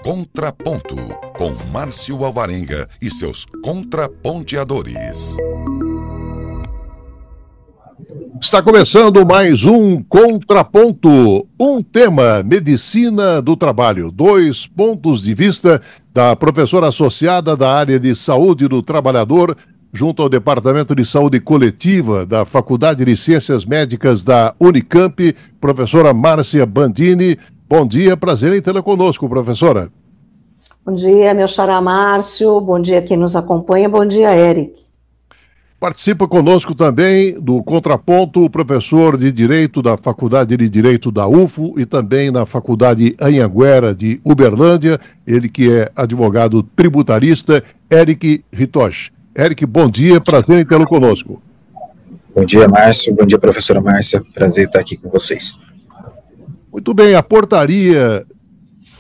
Contraponto, com Márcio Alvarenga e seus contraponteadores. Está começando mais um Contraponto, um tema, medicina do trabalho, 2 pontos de vista da professora associada da área de saúde do trabalhador, junto ao Departamento de Saúde Coletiva da Faculdade de Ciências Médicas da Unicamp, professora Márcia Bandini. Bom dia, prazer em tê-la conosco, professora. Bom dia, meu xará Márcio, bom dia quem nos acompanha, bom dia, Eric. Participa conosco também do Contraponto o professor de Direito da Faculdade de Direito da UFO e também na Faculdade Anhanguera de Uberlândia, ele que é advogado tributarista, Eric Ritosh. Eric, bom dia, prazer em tê-lo conosco. Bom dia, Márcio, bom dia, professora Márcia, prazer estar aqui com vocês. Muito bem, a portaria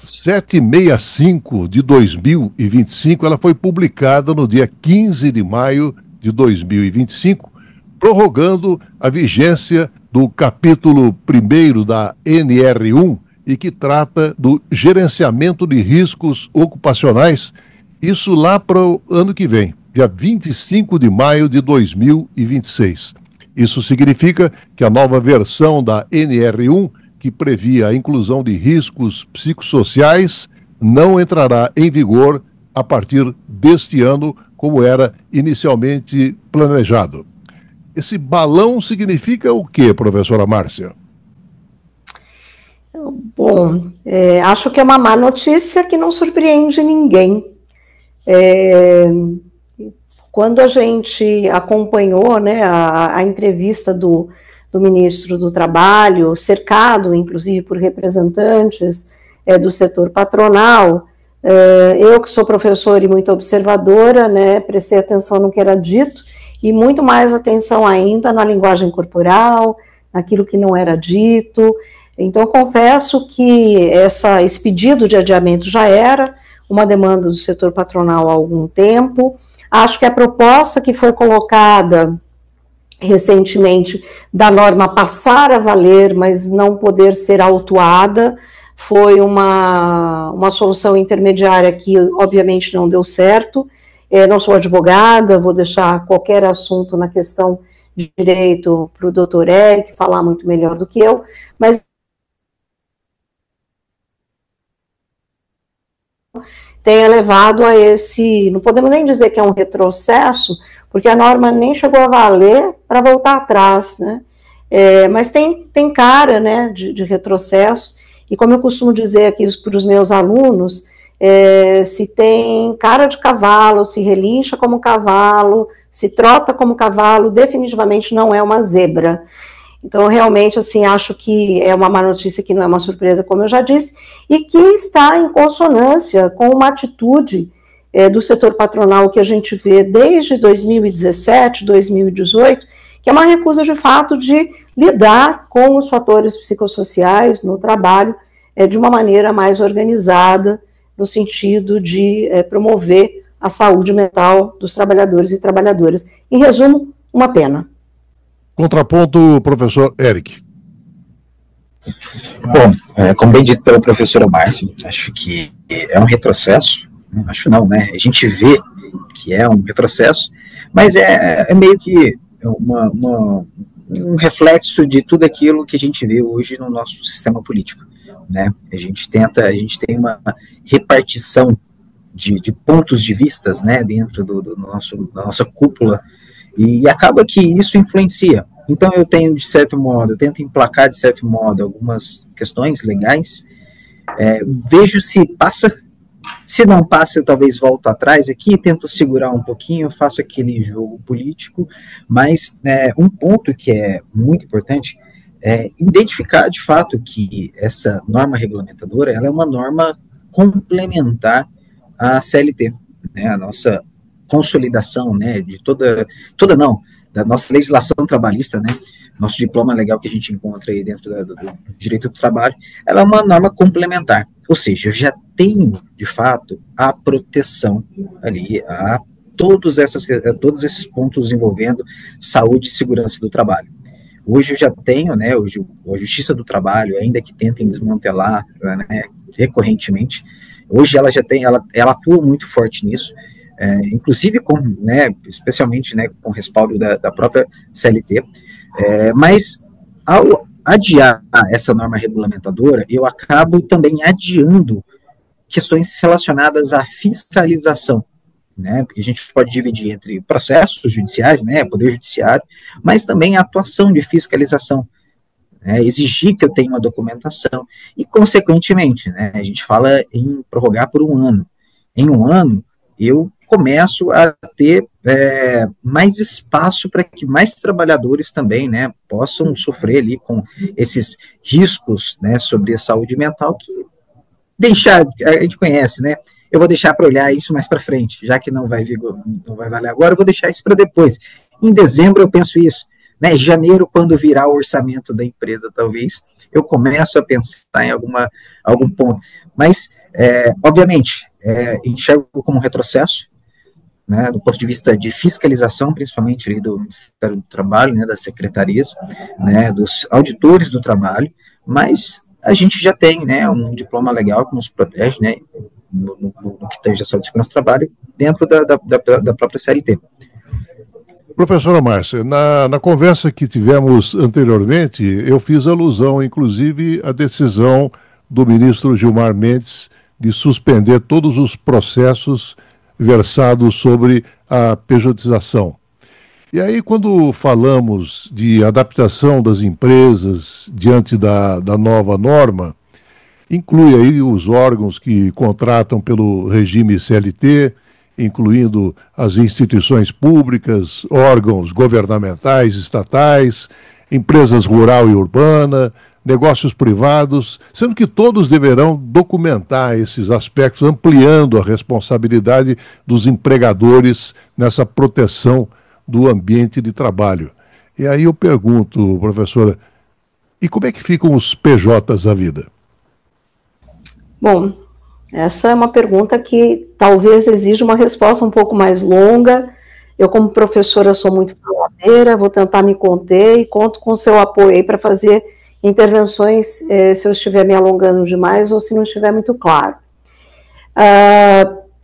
765 de 2025, ela foi publicada no dia 15 de maio de 2025, prorrogando a vigência do capítulo 1º da NR1 e que trata do gerenciamento de riscos ocupacionais, isso lá para o ano que vem, dia 25 de maio de 2026. Isso significa que a nova versão da NR1, que previa a inclusão de riscos psicossociais, não entrará em vigor a partir deste ano, como era inicialmente planejado. Esse balão significa o quê, professora Márcia? Bom, acho que é uma má notícia que não surpreende ninguém. Quando a gente acompanhou, né, a entrevista do ministro do Trabalho, cercado, inclusive, por representantes do setor patronal, eu que sou professora e muito observadora, né, prestei atenção no que era dito e muito mais atenção ainda na linguagem corporal, naquilo que não era dito. Então, confesso que esse pedido de adiamento já era uma demanda do setor patronal há algum tempo. Acho que a proposta que foi colocada recentemente da norma passar a valer, mas não poder ser autuada, foi uma solução intermediária que, obviamente, não deu certo. Não sou advogada, vou deixar qualquer assunto na questão de direito para o doutor Eric falar muito melhor do que eu, mas tenha levado a esse, não podemos nem dizer que é um retrocesso, porque a norma nem chegou a valer para voltar atrás, né? Mas tem cara, né, de retrocesso. E como eu costumo dizer aqui para os meus alunos, se tem cara de cavalo, se relincha como cavalo, se trota como cavalo, definitivamente não é uma zebra. Então, realmente, assim, acho que é uma má notícia que não é uma surpresa, como eu já disse, e que está em consonância com uma atitude do setor patronal que a gente vê desde 2017, 2018, que é uma recusa de fato de lidar com os fatores psicossociais no trabalho de uma maneira mais organizada, no sentido de promover a saúde mental dos trabalhadores e trabalhadoras. Em resumo, uma pena. Contraponto, professor Eric. Bom, como bem dito pela professora Márcia, acho que é um retrocesso, acho não, né? A gente vê que é um retrocesso, mas é meio que um reflexo de tudo aquilo que a gente vê hoje no nosso sistema político, né? A gente tem uma repartição de pontos de vistas, né, dentro da nossa cúpula, e acaba que isso influencia. Então eu tento emplacar de certo modo algumas questões legais, vejo se passa. Se não passa, eu talvez volto atrás aqui, tento segurar um pouquinho, faço aquele jogo político, mas um ponto que é muito importante é identificar de fato que essa norma regulamentadora ela é uma norma complementar à CLT, né, a nossa consolidação, né, de da nossa legislação trabalhista, né, nosso diploma legal que a gente encontra aí dentro do direito do trabalho, ela é uma norma complementar, ou seja, eu já tenho, de fato, a proteção ali, a todos esses pontos envolvendo saúde e segurança do trabalho. Hoje eu já tenho, né, hoje a Justiça do Trabalho, ainda que tentem desmantelar, né, recorrentemente, Hoje ela já tem, ela atua muito forte nisso, inclusive com, né, especialmente, né, com o respaldo da própria CLT, mas ao adiar essa norma regulamentadora, eu acabo também adiando questões relacionadas à fiscalização, né, porque a gente pode dividir entre processos judiciais, né, poder judiciário, mas também a atuação de fiscalização, exigir que eu tenha uma documentação, e consequentemente, né, a gente fala em prorrogar por 1 ano. Em 1 ano, eu começo a ter mais espaço para que mais trabalhadores também, né, possam sofrer ali com esses riscos, né, sobre a saúde mental, que a gente conhece, né, eu vou deixar para olhar isso mais para frente, já que não vai valer agora, eu vou deixar isso para depois. Em dezembro eu penso isso, né, janeiro, quando virar o orçamento da empresa, talvez, eu começo a pensar em algum ponto. Mas, obviamente, enxergo como um retrocesso, né, do ponto de vista de fiscalização, principalmente ali do Ministério do Trabalho, né, das secretarias, né, dos auditores do trabalho, mas a gente já tem, né, um diploma legal que nos protege, né, no que tange a saúde e segurança do trabalho, dentro da própria CLT. Professora Márcia, na conversa que tivemos anteriormente, eu fiz alusão, inclusive, à decisão do ministro Gilmar Mendes de suspender todos os processos versados sobre a pejotização. E aí, quando falamos de adaptação das empresas diante da nova norma, inclui aí os órgãos que contratam pelo regime CLT, incluindo as instituições públicas, órgãos governamentais, estatais, empresas rural e urbana, negócios privados, sendo que todos deverão documentar esses aspectos, ampliando a responsabilidade dos empregadores nessa proteção do ambiente de trabalho. E aí eu pergunto, professora, e como é que ficam os PJs da vida? Bom, essa é uma pergunta que talvez exija uma resposta um pouco mais longa. Eu, como professora, sou muito faladeira, vou tentar me conter e conto com o seu apoio aí para fazer intervenções, se eu estiver me alongando demais ou se não estiver muito claro.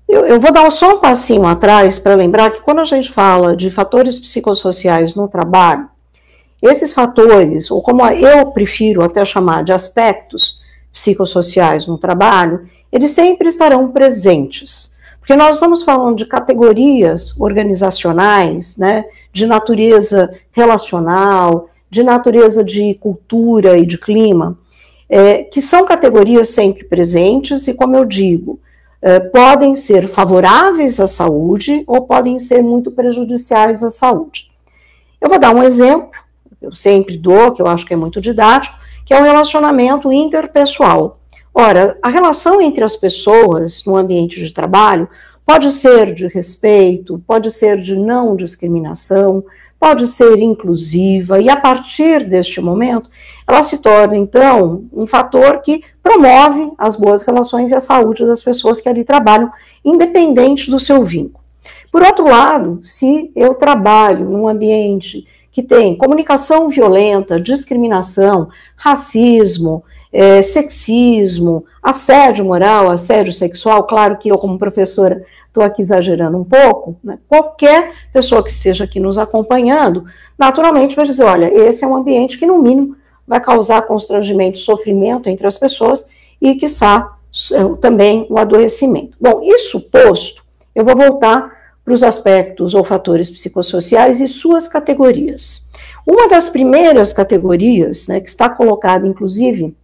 Eu vou dar só um passinho atrás para lembrar que quando a gente fala de fatores psicossociais no trabalho, esses fatores, ou como eu prefiro até chamar de aspectos psicossociais no trabalho, eles sempre estarão presentes, porque nós estamos falando de categorias organizacionais, né, de natureza relacional, de natureza de cultura e de clima, que são categorias sempre presentes e, como eu digo, podem ser favoráveis à saúde ou podem ser muito prejudiciais à saúde. Eu vou dar um exemplo, eu sempre dou, que eu acho que é muito didático, que é o relacionamento interpessoal. Ora, a relação entre as pessoas no ambiente de trabalho pode ser de respeito, pode ser de não discriminação, pode ser inclusiva, e a partir deste momento, ela se torna, então, um fator que promove as boas relações e a saúde das pessoas que ali trabalham, independente do seu vínculo. Por outro lado, se eu trabalho num ambiente que tem comunicação violenta, discriminação, racismo, sexismo, assédio moral, assédio sexual, claro que eu, como professora, estou aqui exagerando um pouco, né? Qualquer pessoa que esteja aqui nos acompanhando, naturalmente vai dizer, olha, esse é um ambiente que, no mínimo, vai causar constrangimento, sofrimento entre as pessoas e, quiçá, também o adoecimento. Bom, isso posto, eu vou voltar para os aspectos ou fatores psicossociais e suas categorias. Uma das primeiras categorias, né, que está colocada, inclusive,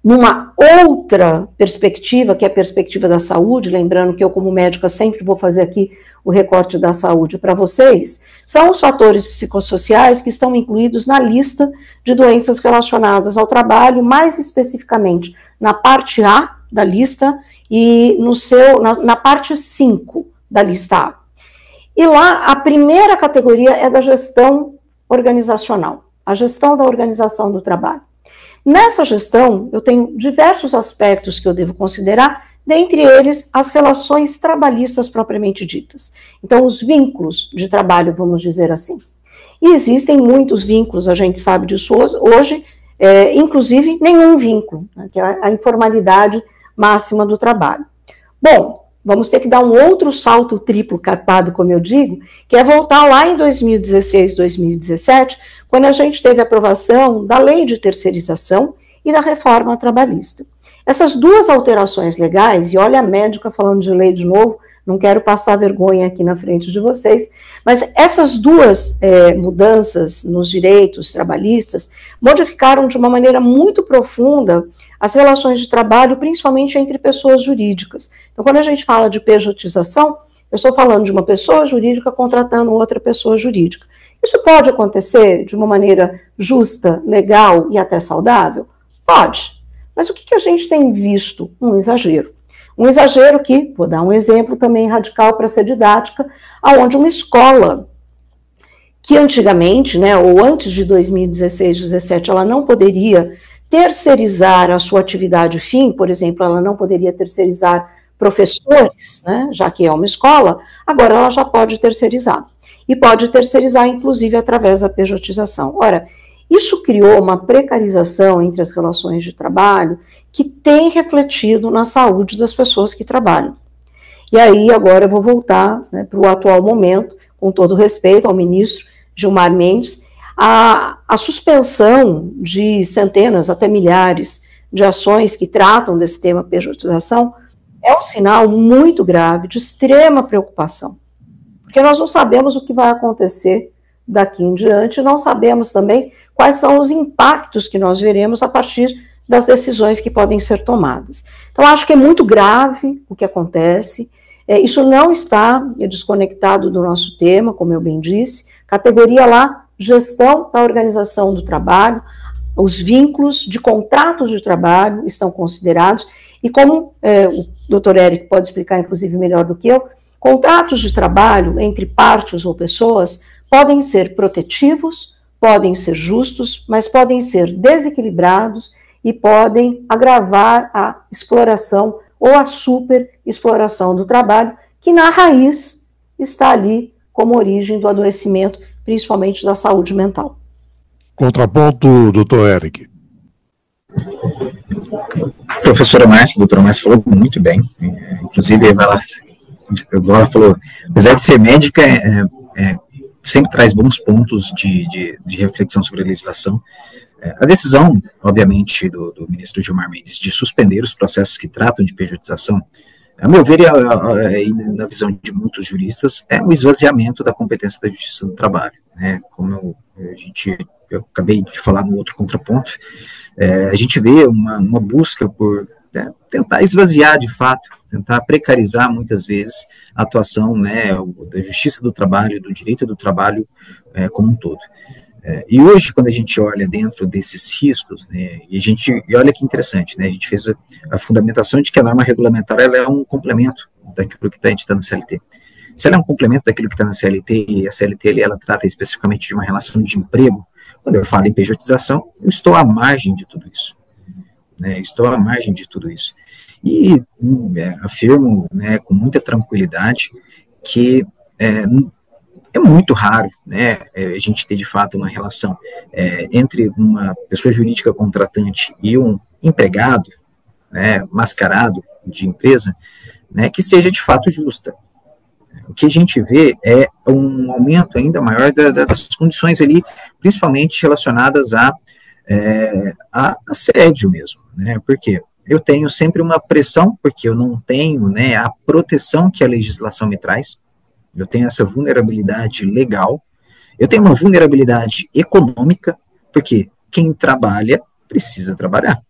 numa outra perspectiva, que é a perspectiva da saúde, lembrando que eu, como médica, sempre vou fazer aqui o recorte da saúde para vocês, são os fatores psicossociais que estão incluídos na lista de doenças relacionadas ao trabalho, mais especificamente na parte A da lista e na parte 5 da lista A. E lá, a primeira categoria é da gestão organizacional, a gestão da organização do trabalho. Nessa gestão, eu tenho diversos aspectos que eu devo considerar, dentre eles as relações trabalhistas propriamente ditas. Então, os vínculos de trabalho, vamos dizer assim. E existem muitos vínculos, a gente sabe disso hoje, inclusive nenhum vínculo, né, que a informalidade máxima do trabalho. Bom, vamos ter que dar um outro salto triplo carpado, como eu digo, que é voltar lá em 2016, 2017, quando a gente teve a aprovação da lei de terceirização e da reforma trabalhista. Essas duas alterações legais, e olha a médica falando de lei de novo, não quero passar vergonha aqui na frente de vocês, mas essas duas mudanças nos direitos trabalhistas modificaram de uma maneira muito profunda as relações de trabalho, principalmente entre pessoas jurídicas. Então, quando a gente fala de pejotização, eu estou falando de uma pessoa jurídica contratando outra pessoa jurídica. Isso pode acontecer de uma maneira justa, legal e até saudável? Pode. Mas o que a gente tem visto? Um exagero. Um exagero que, vou dar um exemplo também radical para ser didática, onde uma escola que antigamente, né, ou antes de 2016, 2017, ela não poderia terceirizar a sua atividade fim, por exemplo, ela não poderia terceirizar professores, né, já que é uma escola, agora ela já pode terceirizar. E pode terceirizar, inclusive, através da pejotização. Ora, isso criou uma precarização entre as relações de trabalho que tem refletido na saúde das pessoas que trabalham. E aí, agora eu vou voltar, né, para o atual momento, com todo respeito ao ministro Gilmar Mendes, a suspensão de centenas, até milhares, de ações que tratam desse tema pejotização é um sinal muito grave, de extrema preocupação. Porque nós não sabemos o que vai acontecer daqui em diante, não sabemos também quais são os impactos que nós veremos a partir das decisões que podem ser tomadas. Então, acho que é muito grave o que acontece, isso não está desconectado do nosso tema, como eu bem disse, categoria lá, gestão da organização do trabalho, os vínculos de contratos de trabalho estão considerados, e como o doutor Érico pode explicar, inclusive, melhor do que eu, contratos de trabalho entre partes ou pessoas podem ser protetivos, podem ser justos, mas podem ser desequilibrados e podem agravar a exploração ou a superexploração do trabalho, que na raiz está ali como origem do adoecimento, principalmente da saúde mental. Contraponto, doutor Eric. A professora Márcia, a doutora Márcia falou muito bem, inclusive ela falou, apesar de ser médica, sempre traz bons pontos de reflexão sobre a legislação. A decisão, obviamente, do ministro Gilmar Mendes de suspender os processos que tratam de pejotização, a meu ver, e na visão de muitos juristas, é um esvaziamento da competência da Justiça do Trabalho, né? Como eu acabei de falar no outro contraponto, a gente vê uma busca por tentar esvaziar de fato, tentar precarizar muitas vezes a atuação, né, da Justiça do Trabalho, do direito do trabalho como um todo. E hoje, quando a gente olha dentro desses riscos, né, e olha que interessante, né, a gente fez a fundamentação de que a norma regulamentar ela é um complemento daquilo que está editando na CLT. Se ela é um complemento daquilo que está na CLT, e a CLT ela trata especificamente de uma relação de emprego, quando eu falo em pejotização, eu estou à margem de tudo isso. Né, estou à margem de tudo isso. E afirmo, né, com muita tranquilidade que é muito raro, né, a gente ter de fato uma relação entre uma pessoa jurídica contratante e um empregado, né, mascarado de empresa, né, que seja de fato justa. O que a gente vê é um aumento ainda maior das condições ali, principalmente relacionadas a assédio mesmo, né, porque eu tenho sempre uma pressão, porque eu não tenho, né, a proteção que a legislação me traz, eu tenho essa vulnerabilidade legal, eu tenho uma vulnerabilidade econômica, porque quem trabalha precisa trabalhar.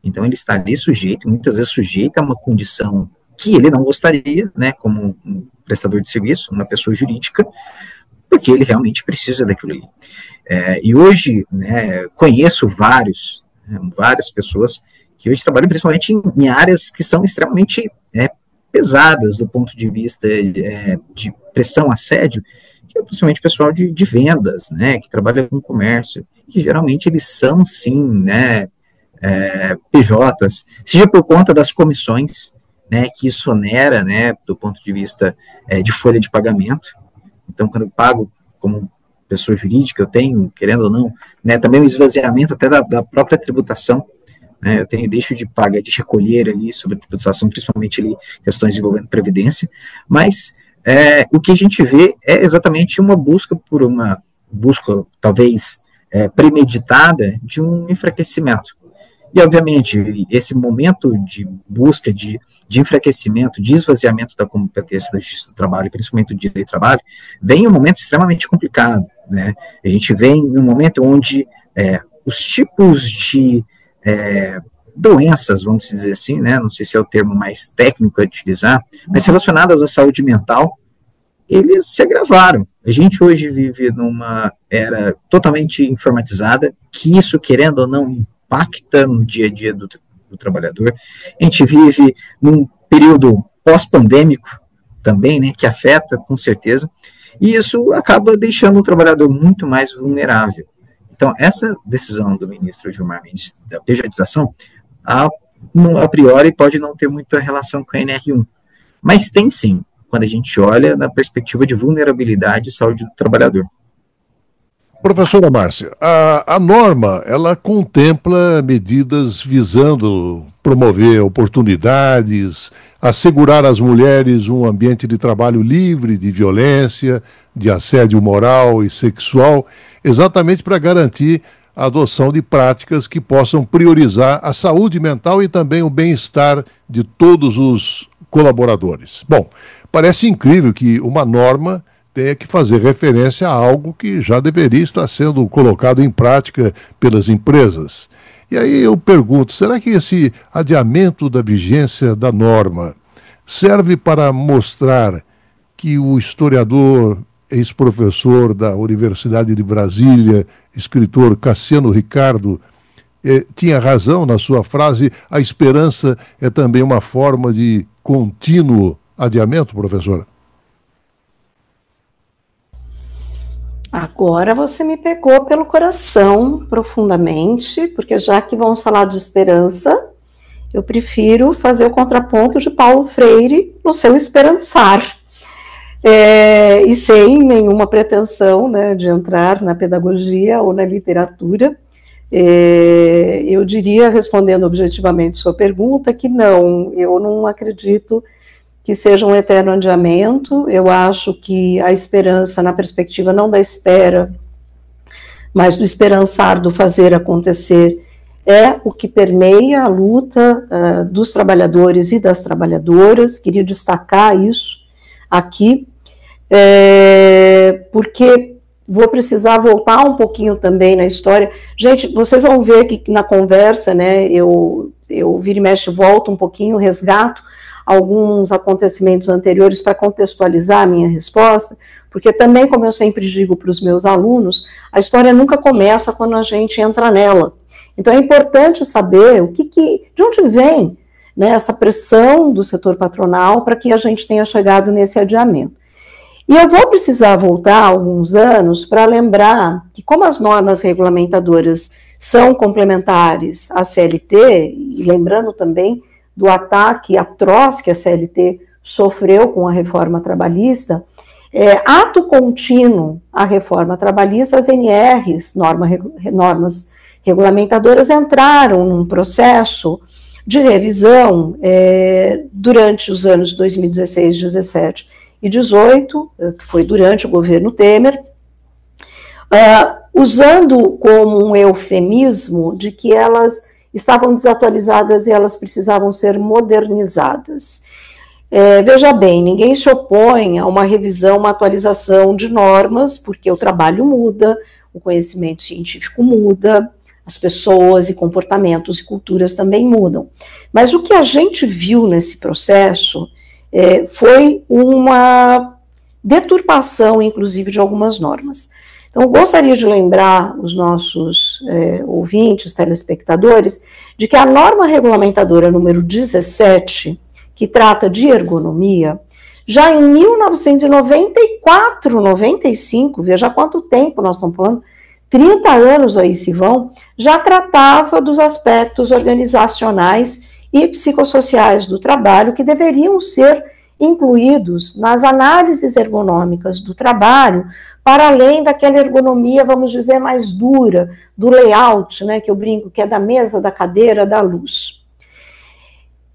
Então ele está ali sujeito, muitas vezes sujeito a uma condição que ele não gostaria, né, como um prestador de serviço, uma pessoa jurídica, porque ele realmente precisa daquilo ali. E hoje, né, conheço várias pessoas que hoje trabalham principalmente em áreas que são extremamente pesadas do ponto de vista de pressão, assédio, que é principalmente pessoal de vendas, né, que trabalha com comércio, que geralmente eles são, sim, né, PJs, seja por conta das comissões, né, que isso onera, né, do ponto de vista de folha de pagamento. Então, quando eu pago como pessoa jurídica, eu tenho, querendo ou não, né, também um esvaziamento até da própria tributação, né, eu deixo de pagar, de recolher ali sobre a tributação, principalmente ali questões envolvendo previdência, mas o que a gente vê é exatamente uma busca talvez premeditada de um enfraquecimento. E, obviamente, esse momento de busca de enfraquecimento, de esvaziamento da competência da Justiça do Trabalho, principalmente do direito do trabalho, vem em um momento extremamente complicado, né? A gente vem em um momento onde os tipos de doenças, vamos dizer assim, né? Não sei se é o termo mais técnico a utilizar, mas relacionadas à saúde mental, eles se agravaram. A gente hoje vive numa era totalmente informatizada, que isso, querendo ou não, impacta no dia a dia do trabalhador. A gente vive num período pós-pandêmico também, né, que afeta, com certeza, e isso acaba deixando o trabalhador muito mais vulnerável. Então, essa decisão do ministro Gilmar Mendes, da pejotização, a priori pode não ter muita relação com a NR1, mas tem sim, quando a gente olha na perspectiva de vulnerabilidade e saúde do trabalhador. Professora Márcia, a norma, ela contempla medidas visando promover oportunidades, assegurar às mulheres um ambiente de trabalho livre de violência, de assédio moral e sexual, exatamente para garantir a adoção de práticas que possam priorizar a saúde mental e também o bem-estar de todos os colaboradores. Bom, parece incrível que uma norma tenha que fazer referência a algo que já deveria estar sendo colocado em prática pelas empresas. E aí eu pergunto, será que esse adiamento da vigência da norma serve para mostrar que o historiador, ex-professor da Universidade de Brasília, escritor Cassiano Ricardo, tinha razão na sua frase, a esperança é também uma forma de contínuo adiamento, professora? Agora você me pegou pelo coração profundamente, porque já que vamos falar de esperança, eu prefiro fazer o contraponto de Paulo Freire no seu esperançar. E sem nenhuma pretensão, né, de entrar na pedagogia ou na literatura, eu diria, respondendo objetivamente sua pergunta, que não, eu não acredito que seja um eterno adiamento. Eu acho que a esperança, na perspectiva não da espera, mas do esperançar, do fazer acontecer, é o que permeia a luta dos trabalhadores e das trabalhadoras. Queria destacar isso aqui, porque vou precisar voltar um pouquinho também na história. Gente, vocês vão ver que na conversa, né, eu vira e mexe, volto um pouquinho, resgato alguns acontecimentos anteriores para contextualizar a minha resposta, porque também, como eu sempre digo para os meus alunos, a história nunca começa quando a gente entra nela. Então é importante saber de onde vem, né, essa pressão do setor patronal para que a gente tenha chegado nesse adiamento. E eu vou precisar voltar alguns anos para lembrar que, como as normas regulamentadoras são complementares à CLT, e lembrando também do ataque atroz que a CLT sofreu com a reforma trabalhista, ato contínuo à reforma trabalhista, as NRs, normas regulamentadoras, entraram num processo de revisão durante os anos de 2016, 17 e 18, que foi durante o governo Temer, usando como um eufemismo de que elas estavam desatualizadas e elas precisavam ser modernizadas. Veja bem, ninguém se opõe a uma revisão, uma atualização de normas, porque o trabalho muda, o conhecimento científico muda, as pessoas e comportamentos e culturas também mudam. Mas o que a gente viu nesse processo foi uma deturpação, inclusive, de algumas normas. Então, gostaria de lembrar os nossos ouvintes, telespectadores, de que a norma regulamentadora número 17, que trata de ergonomia, já em 1994, 95, veja quanto tempo nós estamos falando, 30 anos aí se vão, já tratava dos aspectos organizacionais e psicossociais do trabalho que deveriam ser incluídos nas análises ergonômicas do trabalho, para além daquela ergonomia, vamos dizer, mais dura, do layout, né, que eu brinco, que é da mesa, da cadeira, da luz.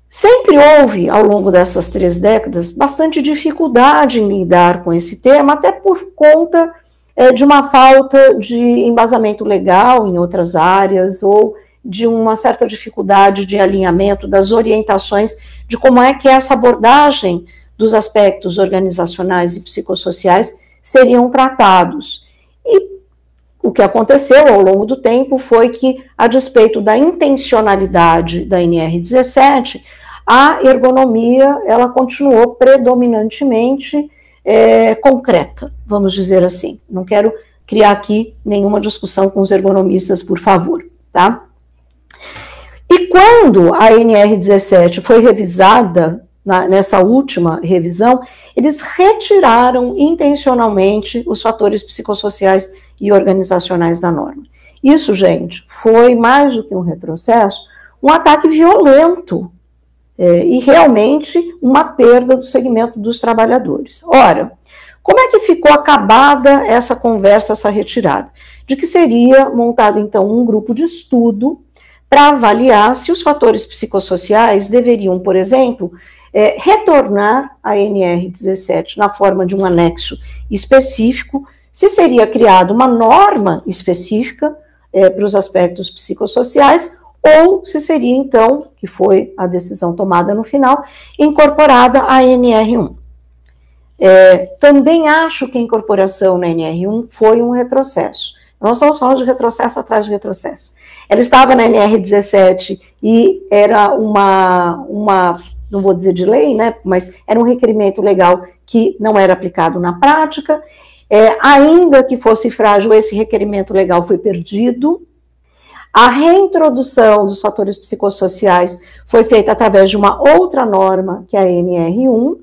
Sempre houve, ao longo dessas 3 décadas, bastante dificuldade em lidar com esse tema, até por conta de uma falta de embasamento legal em outras áreas, ou de uma certa dificuldade de alinhamento das orientações de como é que essa abordagem dos aspectos organizacionais e psicossociais seriam tratados. E o que aconteceu ao longo do tempo foi que, a despeito da intencionalidade da NR17, a ergonomia, ela continuou predominantemente concreta, vamos dizer assim. Não quero criar aqui nenhuma discussão com os ergonomistas, por favor, tá? E quando a NR17 foi revisada, nessa última revisão, eles retiraram intencionalmente os fatores psicossociais e organizacionais da norma. Isso, gente, foi mais do que um retrocesso, um ataque violento e realmente uma perda do segmento dos trabalhadores. Ora, como é que ficou acabada essa conversa, essa retirada? De que seria montado, então, um grupo de estudo para avaliar se os fatores psicossociais deveriam, por exemplo, retornar à NR17 na forma de um anexo específico, se seria criada uma norma específica para os aspectos psicossociais, ou se seria, então, que foi a decisão tomada no final, incorporada à NR1. Também acho que a incorporação na NR1 foi um retrocesso. Nós estamos falando de retrocesso atrás de retrocesso. Ela estava na NR17 e era uma não vou dizer de lei, né, mas era um requerimento legal que não era aplicado na prática. Ainda que fosse frágil, esse requerimento legal foi perdido. A reintrodução dos fatores psicossociais foi feita através de uma outra norma, que é a NR1,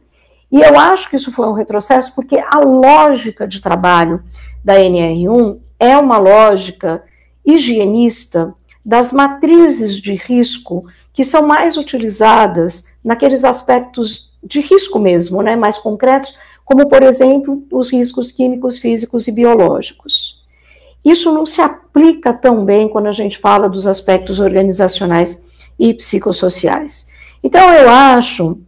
e eu acho que isso foi um retrocesso porque a lógica de trabalho da NR1 é uma lógica higienista das matrizes de risco que são mais utilizadas naqueles aspectos de risco mesmo, né, mais concretos, como, por exemplo, os riscos químicos, físicos e biológicos. Isso não se aplica tão bem quando a gente fala dos aspectos organizacionais e psicossociais. Então, eu acho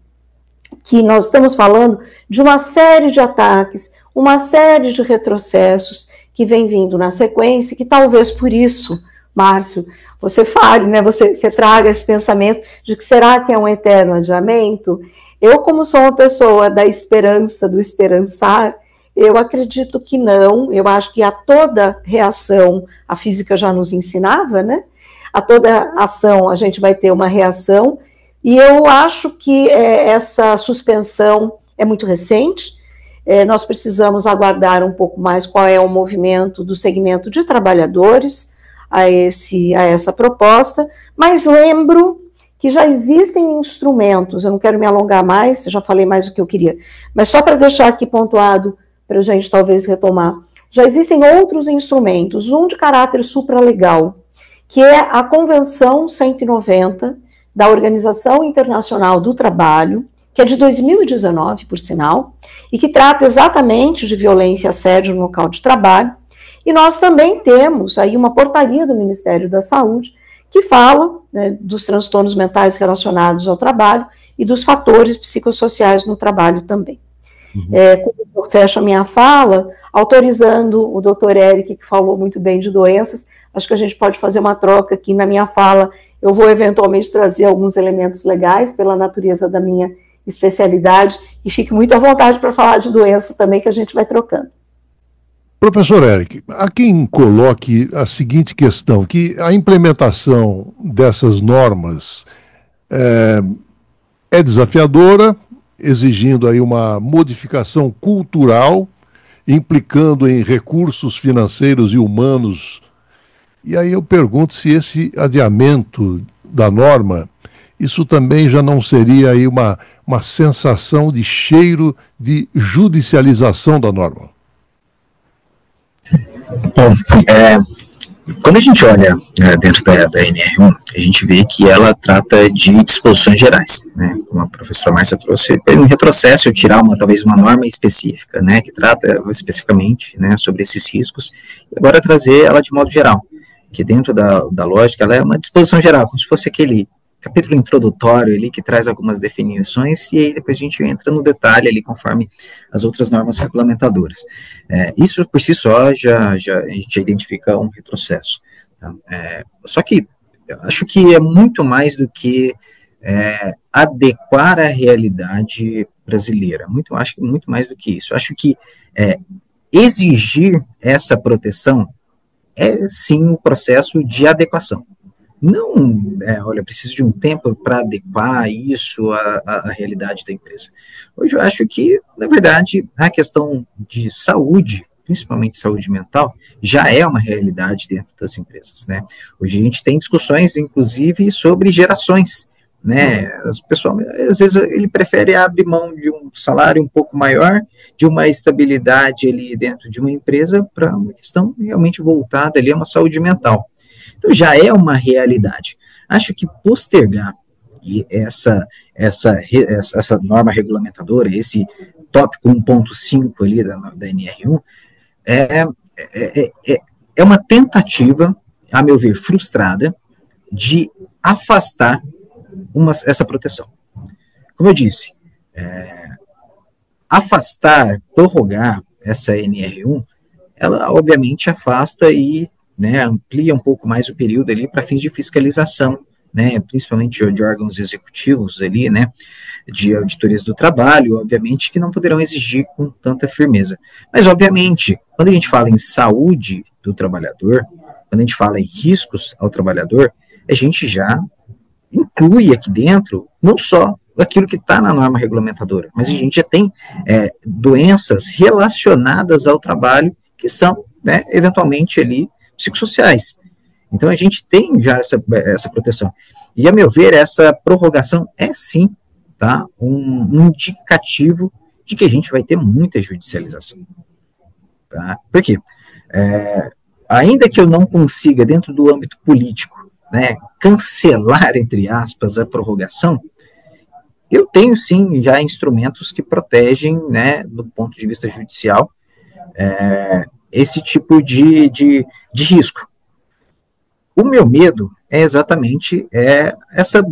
que nós estamos falando de uma série de ataques, uma série de retrocessos que vem vindo na sequência, que talvez por isso, Márcio, você fale, né, você traga esse pensamento de que será que é um eterno adiamento? Eu, como sou uma pessoa da esperança, do esperançar, eu acredito que não. Eu acho que a toda reação, a física já nos ensinava, né? A toda ação a gente vai ter uma reação, e eu acho que essa suspensão é muito recente. Nós precisamos aguardar um pouco mais qual é o movimento do segmento de trabalhadores a essa proposta, mas lembro que já existem instrumentos, eu não quero me alongar mais, já falei mais do que eu queria, mas só para deixar aqui pontuado, para a gente talvez retomar, já existem outros instrumentos, um de caráter supralegal, que é a Convenção 190 da Organização Internacional do Trabalho, que é de 2019, por sinal, e que trata exatamente de violência e assédio no local de trabalho, e nós também temos aí uma portaria do Ministério da Saúde que fala, né, dos transtornos mentais relacionados ao trabalho e dos fatores psicossociais no trabalho também. Eu fecho a minha fala, autorizando o doutor Eric, que falou muito bem de doenças, acho que a gente pode fazer uma troca aqui na minha fala, eu vou eventualmente trazer alguns elementos legais pela natureza da minha especialidade, e fique muito à vontade para falar de doença também, que a gente vai trocando. Professor Eric, há quem coloque a seguinte questão, que a implementação dessas normas é desafiadora, exigindo aí uma modificação cultural, implicando em recursos financeiros e humanos. E aí eu pergunto se esse adiamento da norma, isso também já não seria aí uma sensação de cheiro de judicialização da norma? Bom, Quando a gente olha dentro da NR1, a gente vê que ela trata de disposições gerais, né? Como a professora Márcia trouxe, foi um retrocesso tirar talvez uma norma específica, né, que trata especificamente, né, sobre esses riscos, e agora trazer ela de modo geral, que dentro da lógica ela é uma disposição geral, como se fosse aquele capítulo introdutório ali que traz algumas definições, e aí depois a gente entra no detalhe ali conforme as outras normas regulamentadoras. Isso por si só a gente identifica um retrocesso. Tá? Só que eu acho que é muito mais do que adequar a realidade brasileira, acho que muito mais do que isso. Acho que exigir essa proteção é sim o processo de adequação. Não, olha, preciso de um tempo para adequar isso à realidade da empresa. Hoje eu acho que, na verdade, a questão de saúde, principalmente saúde mental, já é uma realidade dentro das empresas, né? Hoje a gente tem discussões, inclusive, sobre gerações, né? O pessoal, às vezes, ele prefere abrir mão de um salário um pouco maior, de uma estabilidade ali dentro de uma empresa, para uma questão realmente voltada ali a uma saúde mental. Então já é uma realidade. Acho que postergar essa norma regulamentadora, esse tópico 1.5 ali da NR1, é uma tentativa, a meu ver, frustrada, de afastar essa proteção. Como eu disse, prorrogar essa NR1, ela obviamente afasta e amplia um pouco mais o período ali para fins de fiscalização, né, principalmente de órgãos executivos ali, né, de auditorias do trabalho, obviamente que não poderão exigir com tanta firmeza. Mas, obviamente, quando a gente fala em saúde do trabalhador, quando a gente fala em riscos ao trabalhador, a gente já inclui aqui dentro não só aquilo que está na norma regulamentadora, mas a gente já tem doenças relacionadas ao trabalho que são, né, eventualmente ali, psicossociais. Então a gente tem já essa proteção. E a meu ver, essa prorrogação é sim, tá, um indicativo de que a gente vai ter muita judicialização. Tá? Por quê? Ainda que eu não consiga, dentro do âmbito político, né, cancelar, entre aspas, a prorrogação, eu tenho sim já instrumentos que protegem, né, do ponto de vista judicial, esse tipo de risco. O meu medo é exatamente esse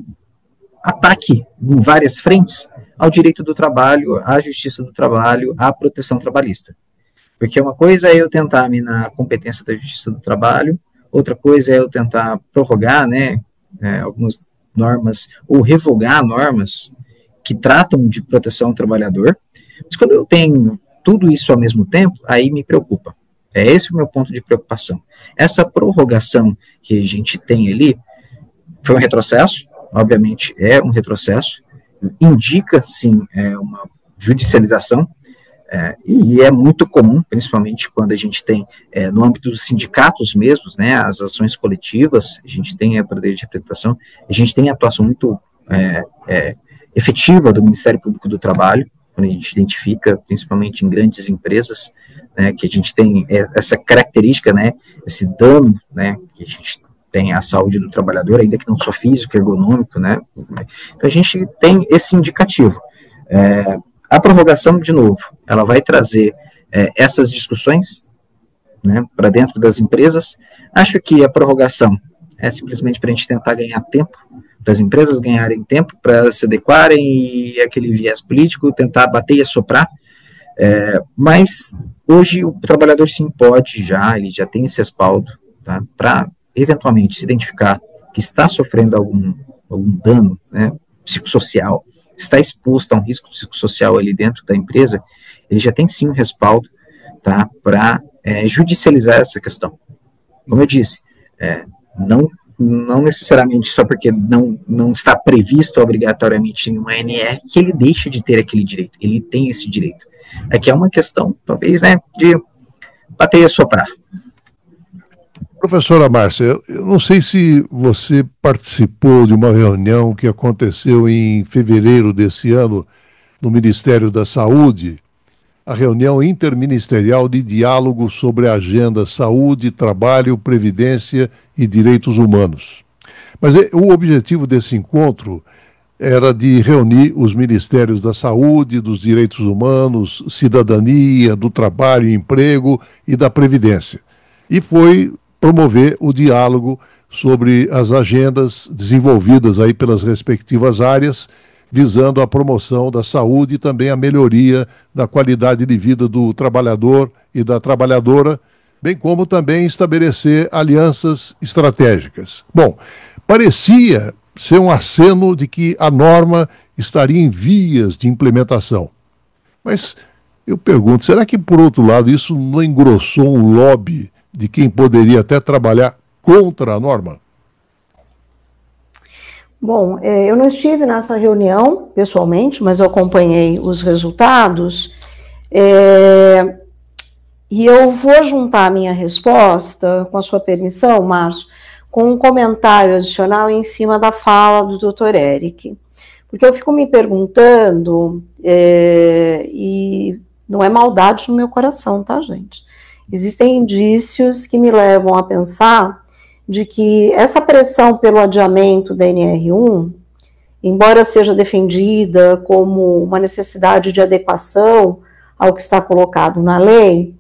ataque em várias frentes ao direito do trabalho, à justiça do trabalho, à proteção trabalhista. Porque uma coisa é eu tentar minar a competência da justiça do trabalho, outra coisa é eu tentar prorrogar, né, algumas normas, ou revogar normas que tratam de proteção ao trabalhador. Mas quando eu tenho tudo isso ao mesmo tempo, aí me preocupa. Esse o meu ponto de preocupação. Essa prorrogação que a gente tem ali foi um retrocesso, obviamente é um retrocesso, indica, sim, uma judicialização, e é muito comum, principalmente quando a gente tem, no âmbito dos sindicatos mesmos, né, as ações coletivas, a gente tem poder de representação, a gente tem a atuação muito efetiva do Ministério Público do Trabalho, quando a gente identifica, principalmente em grandes empresas, né, que a gente tem essa característica, né, esse dano, né, que a gente tem à saúde do trabalhador, ainda que não só físico, ergonômico, né, então a gente tem esse indicativo. A prorrogação, de novo, ela vai trazer essas discussões, né, para dentro das empresas. Acho que a prorrogação é simplesmente para a gente tentar ganhar tempo, para as empresas ganharem tempo, para se adequarem e aquele viés político, tentar bater e assoprar, mas hoje o trabalhador sim pode ele já tem esse respaldo, tá, para eventualmente se identificar que está sofrendo algum dano, né, psicossocial, está exposto a um risco psicossocial ali dentro da empresa, ele já tem sim um respaldo, tá, para judicializar essa questão. Como eu disse, não necessariamente só porque não está previsto obrigatoriamente em uma NR que ele deixa de ter aquele direito, ele tem esse direito. Aqui é uma questão, talvez, né, de bater e assoprar. Professora Márcia, eu não sei se você participou de uma reunião que aconteceu em fevereiro desse ano no Ministério da Saúde, a reunião interministerial de diálogo sobre a agenda saúde, trabalho, previdência e direitos humanos. Mas o objetivo desse encontro era de reunir os ministérios da saúde, dos direitos humanos, cidadania, do trabalho e emprego e da previdência. E foi promover o diálogo sobre as agendas desenvolvidas aí pelas respectivas áreas, visando a promoção da saúde e também a melhoria da qualidade de vida do trabalhador e da trabalhadora, bem como também estabelecer alianças estratégicas. Bom, parecia ser um aceno de que a norma estaria em vias de implementação. Mas eu pergunto, será que, por outro lado, isso não engrossou um lobby de quem poderia até trabalhar contra a norma? Bom, eu não estive nessa reunião, pessoalmente, mas eu acompanhei os resultados, e eu vou juntar a minha resposta, com a sua permissão, Márcio, com um comentário adicional em cima da fala do Dr. Eric. Porque eu fico me perguntando, e não é maldade no meu coração, tá, gente? Existem indícios que me levam a pensar de que essa pressão pelo adiamento da NR1, embora seja defendida como uma necessidade de adequação ao que está colocado na lei,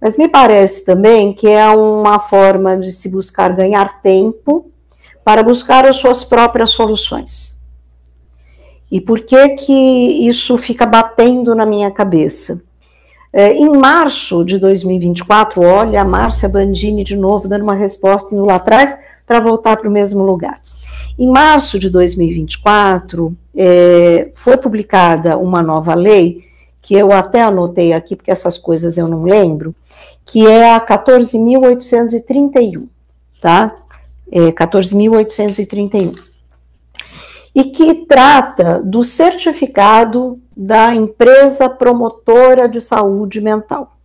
mas me parece também que é uma forma de se buscar ganhar tempo para buscar as suas próprias soluções. E por que que isso fica batendo na minha cabeça? Em março de 2024, olha a Márcia Bandini de novo dando uma resposta indo lá atrás para voltar para o mesmo lugar. Em março de 2024, foi publicada uma nova lei, que eu até anotei aqui, porque essas coisas eu não lembro, que é a 14.831, tá? 14.831. E que trata do certificado da empresa promotora de saúde mental.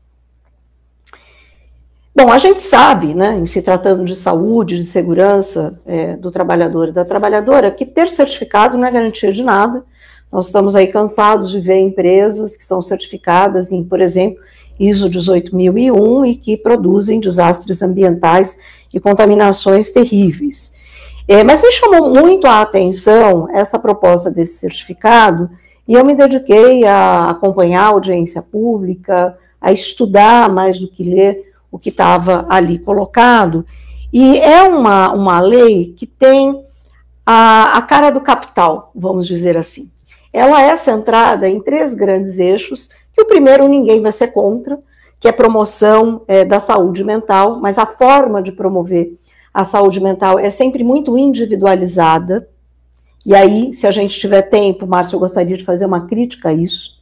Bom, a gente sabe, né, em se tratando de saúde, de segurança do trabalhador e da trabalhadora, que ter certificado não é garantia de nada. Nós estamos aí cansados de ver empresas que são certificadas em, por exemplo, ISO 18001 e que produzem desastres ambientais e contaminações terríveis. Mas me chamou muito a atenção essa proposta desse certificado e eu me dediquei a acompanhar a audiência pública, a estudar mais do que ler o que estava ali colocado. E é uma lei que tem a cara do capital, vamos dizer assim. Ela é centrada em 3 grandes eixos, que o primeiro ninguém vai ser contra, que é promoção da saúde mental, mas a forma de promover a saúde mental é sempre muito individualizada, e aí, se a gente tiver tempo, Márcio, eu gostaria de fazer uma crítica a isso,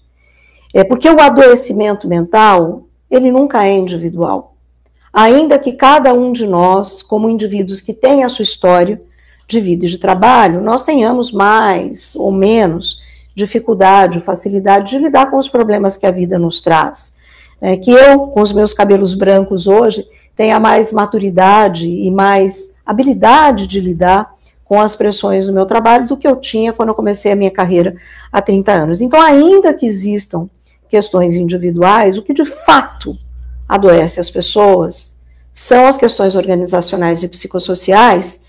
porque o adoecimento mental, ele nunca é individual, ainda que cada um de nós, como indivíduos que têm a sua história de vida e de trabalho, nós tenhamos mais ou menos dificuldade, facilidade de lidar com os problemas que a vida nos traz. Que eu, com os meus cabelos brancos hoje, tenha mais maturidade e mais habilidade de lidar com as pressões do meu trabalho do que eu tinha quando eu comecei a minha carreira há 30 anos. Então, ainda que existam questões individuais, o que de fato adoece as pessoas são as questões organizacionais e psicossociais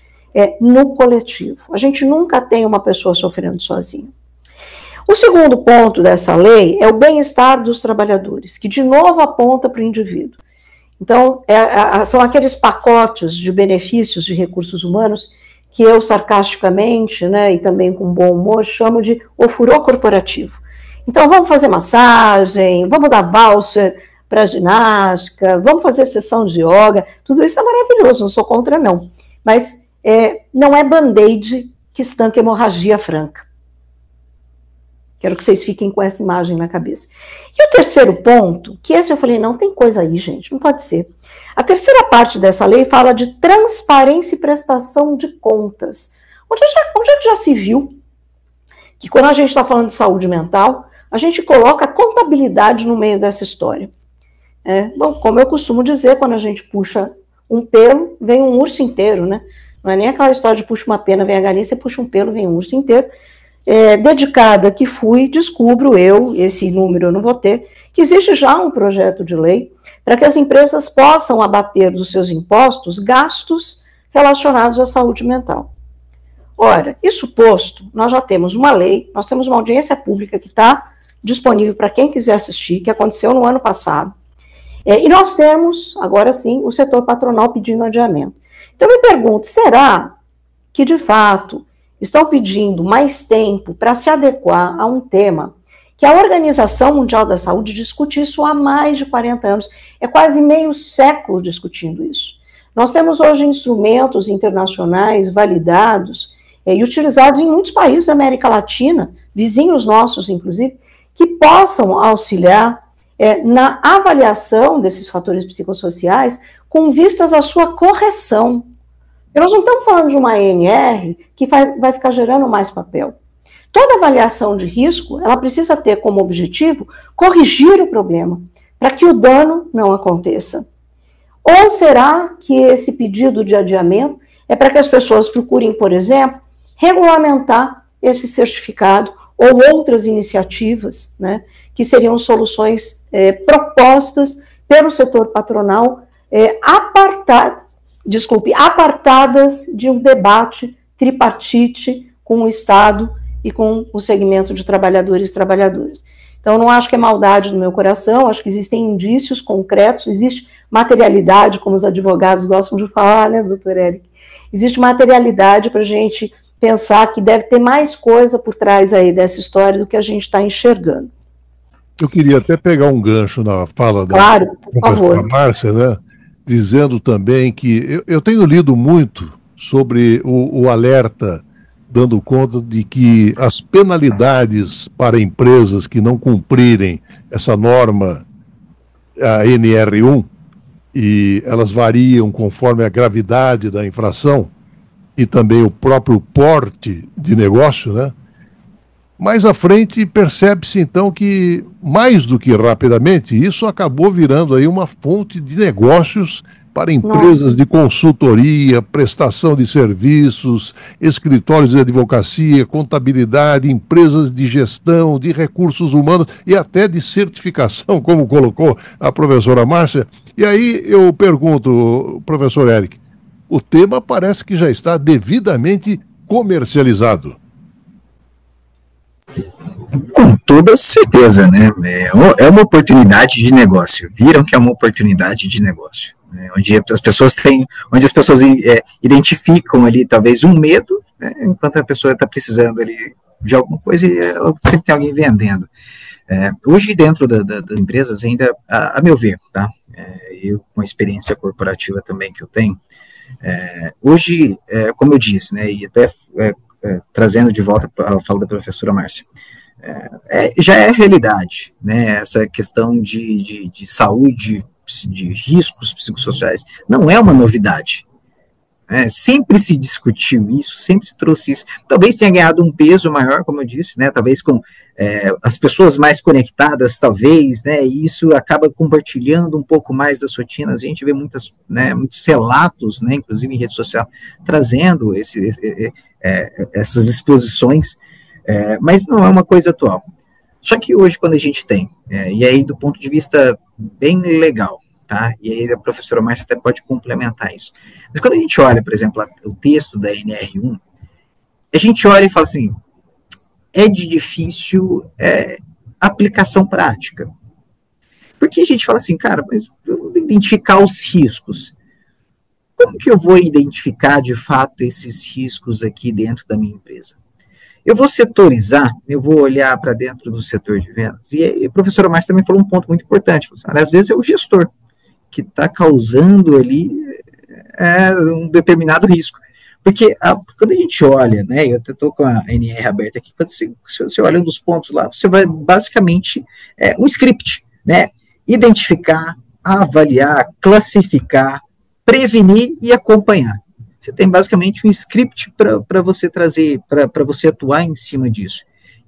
no coletivo. A gente nunca tem uma pessoa sofrendo sozinha. O segundo ponto dessa lei é o bem-estar dos trabalhadores, que de novo aponta para o indivíduo. Então, são aqueles pacotes de benefícios de recursos humanos que eu sarcasticamente, né, e também com bom humor, chamo de ofurô corporativo. Então, vamos fazer massagem, vamos dar voucher para ginástica, vamos fazer sessão de yoga, tudo isso é maravilhoso, não sou contra não, mas não é band-aid que estanca hemorragia franca. Quero que vocês fiquem com essa imagem na cabeça. E o terceiro ponto, que esse eu falei, não tem coisa aí, gente, não pode ser. A terceira parte dessa lei fala de transparência e prestação de contas. Onde é que já se viu que quando a gente está falando de saúde mental, a gente coloca a contabilidade no meio dessa história? Bom, como eu costumo dizer, quando a gente puxa um pelo, vem um urso inteiro, né? Não é nem aquela história de puxa uma pena, vem a galinha, você puxa um pelo, vem um urso inteiro. dedicada que fui, descubro eu, esse número eu não vou ter, que existe já um projeto de lei para que as empresas possam abater dos seus impostos gastos relacionados à saúde mental. Ora, isso posto, nós já temos uma lei, nós temos uma audiência pública que está disponível para quem quiser assistir, que aconteceu no ano passado, e nós temos, agora sim, o setor patronal pedindo adiamento. Então eu me pergunto, será que de fato estão pedindo mais tempo para se adequar a um tema que a Organização Mundial da Saúde discute isso há mais de 40 anos, é quase meio século discutindo isso. Nós temos hoje instrumentos internacionais validados e utilizados em muitos países da América Latina, vizinhos nossos, inclusive, que possam auxiliar na avaliação desses fatores psicossociais com vistas à sua correção. E nós não estamos falando de uma ANR que vai ficar gerando mais papel. Toda avaliação de risco, ela precisa ter como objetivo corrigir o problema, para que o dano não aconteça. Ou será que esse pedido de adiamento é para que as pessoas procurem, por exemplo, regulamentar esse certificado ou outras iniciativas, né, que seriam soluções propostas pelo setor patronal, apartadas de um debate tripartite com o Estado e com o segmento de trabalhadores e trabalhadoras. Então, não acho que é maldade no meu coração, acho que existem indícios concretos, existe materialidade, como os advogados gostam de falar, né, doutor Eric? Existe materialidade para a gente pensar que deve ter mais coisa por trás aí dessa história do que a gente está enxergando. Eu queria até pegar um gancho na fala da professora Márcia, né, dizendo também que eu tenho lido muito sobre o alerta, dando conta de que as penalidades para empresas que não cumprirem essa norma, a NR1, e elas variam conforme a gravidade da infração e também o próprio porte de negócio, né? Mais à frente percebe-se então que, mais do que rapidamente, isso acabou virando aí uma fonte de negócios para empresas de consultoria, prestação de serviços, escritórios de advocacia, contabilidade, empresas de gestão, de recursos humanos e até de certificação, como colocou a professora Márcia. E aí eu pergunto, professor Eric, o tema parece que já está devidamente comercializado. Com toda certeza, né? É uma oportunidade de negócio. Viram que é uma oportunidade de negócio. Onde as pessoas identificam ali talvez um medo, né, enquanto a pessoa está precisando ali de alguma coisa e sempre tem alguém vendendo. Hoje dentro das empresas ainda, a meu ver, tá? Eu com a experiência corporativa também que eu tenho, hoje, como eu disse, né, e até trazendo de volta a fala da professora Márcia, já é realidade, né, essa questão de saúde, de riscos psicossociais, não é uma novidade. Sempre se discutiu isso, sempre se trouxe isso. Talvez tenha ganhado um peso maior, como eu disse, né? Talvez com as pessoas mais conectadas, talvez, né? E isso acaba compartilhando um pouco mais das rotinas. A gente vê muitos relatos, né? Inclusive em rede social, trazendo essas exposições, mas não é uma coisa atual. Só que hoje, quando a gente tem, e aí do ponto de vista bem legal, tá? E aí a professora Márcia até pode complementar isso. Mas quando a gente olha, por exemplo, o texto da NR1, a gente olha e fala assim, é de difícil aplicação prática. Porque a gente fala assim, cara, mas eu vou identificar os riscos. Como que eu vou identificar, de fato, esses riscos aqui dentro da minha empresa? Eu vou setorizar, eu vou olhar para dentro do setor de vendas. E a professora Márcia também falou um ponto muito importante. Às vezes é o gestor que está causando ali um determinado risco. Porque quando a gente olha, né, eu até estou com a NR aberta aqui, quando você olha um dos pontos lá, você vai basicamente um script, né? Identificar, avaliar, classificar, prevenir e acompanhar. Você tem basicamente um script para você trazer, para você atuar em cima disso.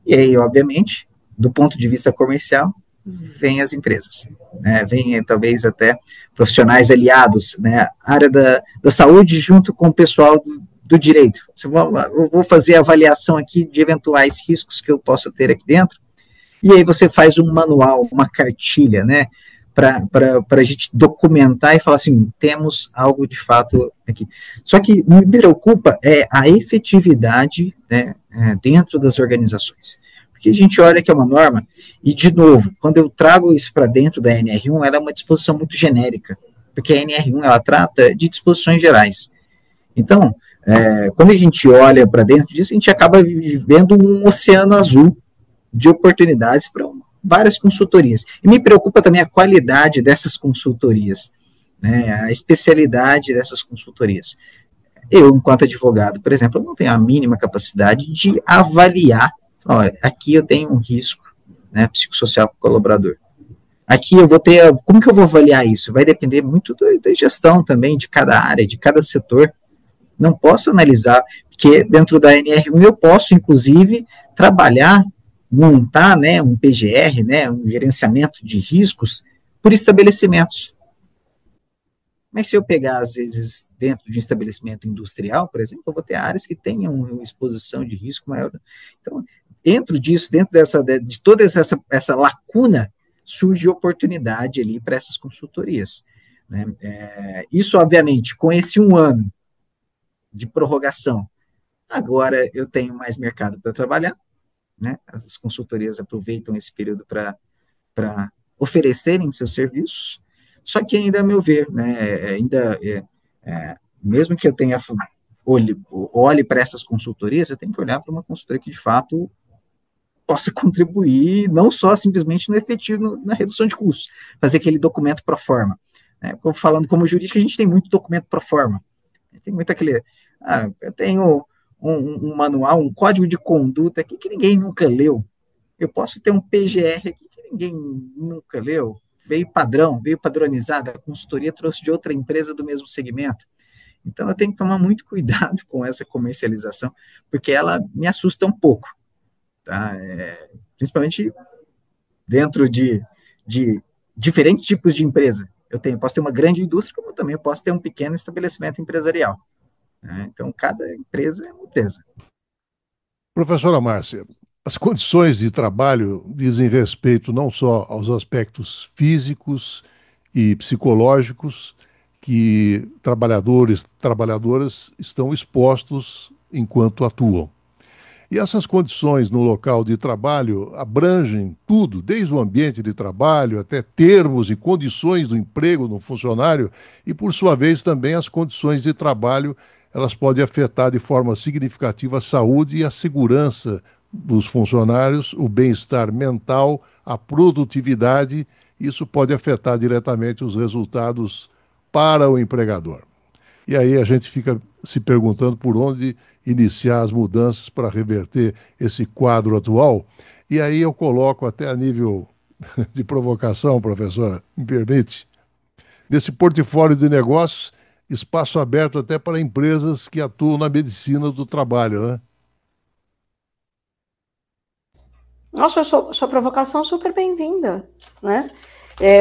E aí, obviamente, do ponto de vista comercial, vem as empresas, né? Vem talvez até profissionais aliados, né? A área da saúde junto com o pessoal do direito. Eu vou fazer a avaliação aqui de eventuais riscos que eu possa ter aqui dentro, e aí você faz um manual, uma cartilha, né, para a gente documentar e falar assim, temos algo de fato aqui. Só que me preocupa a efetividade, né, dentro das organizações. Porque a gente olha que é uma norma, e de novo, quando eu trago isso para dentro da NR1, ela é uma disposição muito genérica, porque a NR1 ela trata de disposições gerais. Então, quando a gente olha para dentro disso, a gente acaba vivendo um oceano azul de oportunidades para várias consultorias. E me preocupa também a qualidade dessas consultorias, né, a especialidade dessas consultorias. Eu, enquanto advogado, por exemplo, eu não tenho a mínima capacidade de avaliar, olha, aqui eu tenho um risco, né, psicossocial com o colaborador. Aqui eu vou ter, como que eu vou avaliar isso? Vai depender muito da gestão também, de cada área, de cada setor. Não posso analisar, porque dentro da NR1 eu posso, inclusive, trabalhar, montar, né, um PGR, né, um gerenciamento de riscos por estabelecimentos. Mas se eu pegar, às vezes, dentro de um estabelecimento industrial, por exemplo, eu vou ter áreas que tenham uma exposição de risco maior. Então, dentro disso, dentro de toda essa lacuna, surge oportunidade ali para essas consultorias, né? Isso, obviamente, com esse 1 ano de prorrogação, agora eu tenho mais mercado para trabalhar, né? As consultorias aproveitam esse período para oferecerem seus serviços, só que ainda, a meu ver, né, mesmo que eu tenha olhe para essas consultorias, eu tenho que olhar para uma consultoria que, de fato, possa contribuir, não só simplesmente no efetivo, na redução de custos, fazer aquele documento pro forma. Né? Falando como jurídica, a gente tem muito documento pro forma. Tem muito aquele... eu tenho um manual, um código de conduta aqui que ninguém nunca leu. Eu posso ter um PGR aqui que ninguém nunca leu. Veio padrão, veio padronizado, a consultoria trouxe de outra empresa do mesmo segmento. Então, eu tenho que tomar muito cuidado com essa comercialização, porque ela me assusta um pouco. Tá? Principalmente dentro de diferentes tipos de empresa. Posso ter uma grande indústria, como também posso ter um pequeno estabelecimento empresarial. Né? Então, cada empresa é uma empresa. Professora Márcia, as condições de trabalho dizem respeito não só aos aspectos físicos e psicológicos que trabalhadores, trabalhadoras estão expostos enquanto atuam. E essas condições no local de trabalho abrangem tudo, desde o ambiente de trabalho até termos e condições do emprego do funcionário e, por sua vez, também as condições de trabalho, elas podem afetar de forma significativa a saúde e a segurança dos funcionários, o bem-estar mental, a produtividade. Isso pode afetar diretamente os resultados para o empregador. E aí a gente fica se perguntando por onde iniciar as mudanças para reverter esse quadro atual. E aí eu coloco até a nível de provocação, professora, me permite, desse portfólio de negócios, espaço aberto até para empresas que atuam na medicina do trabalho, né? Nossa, sua provocação super bem-vinda, né?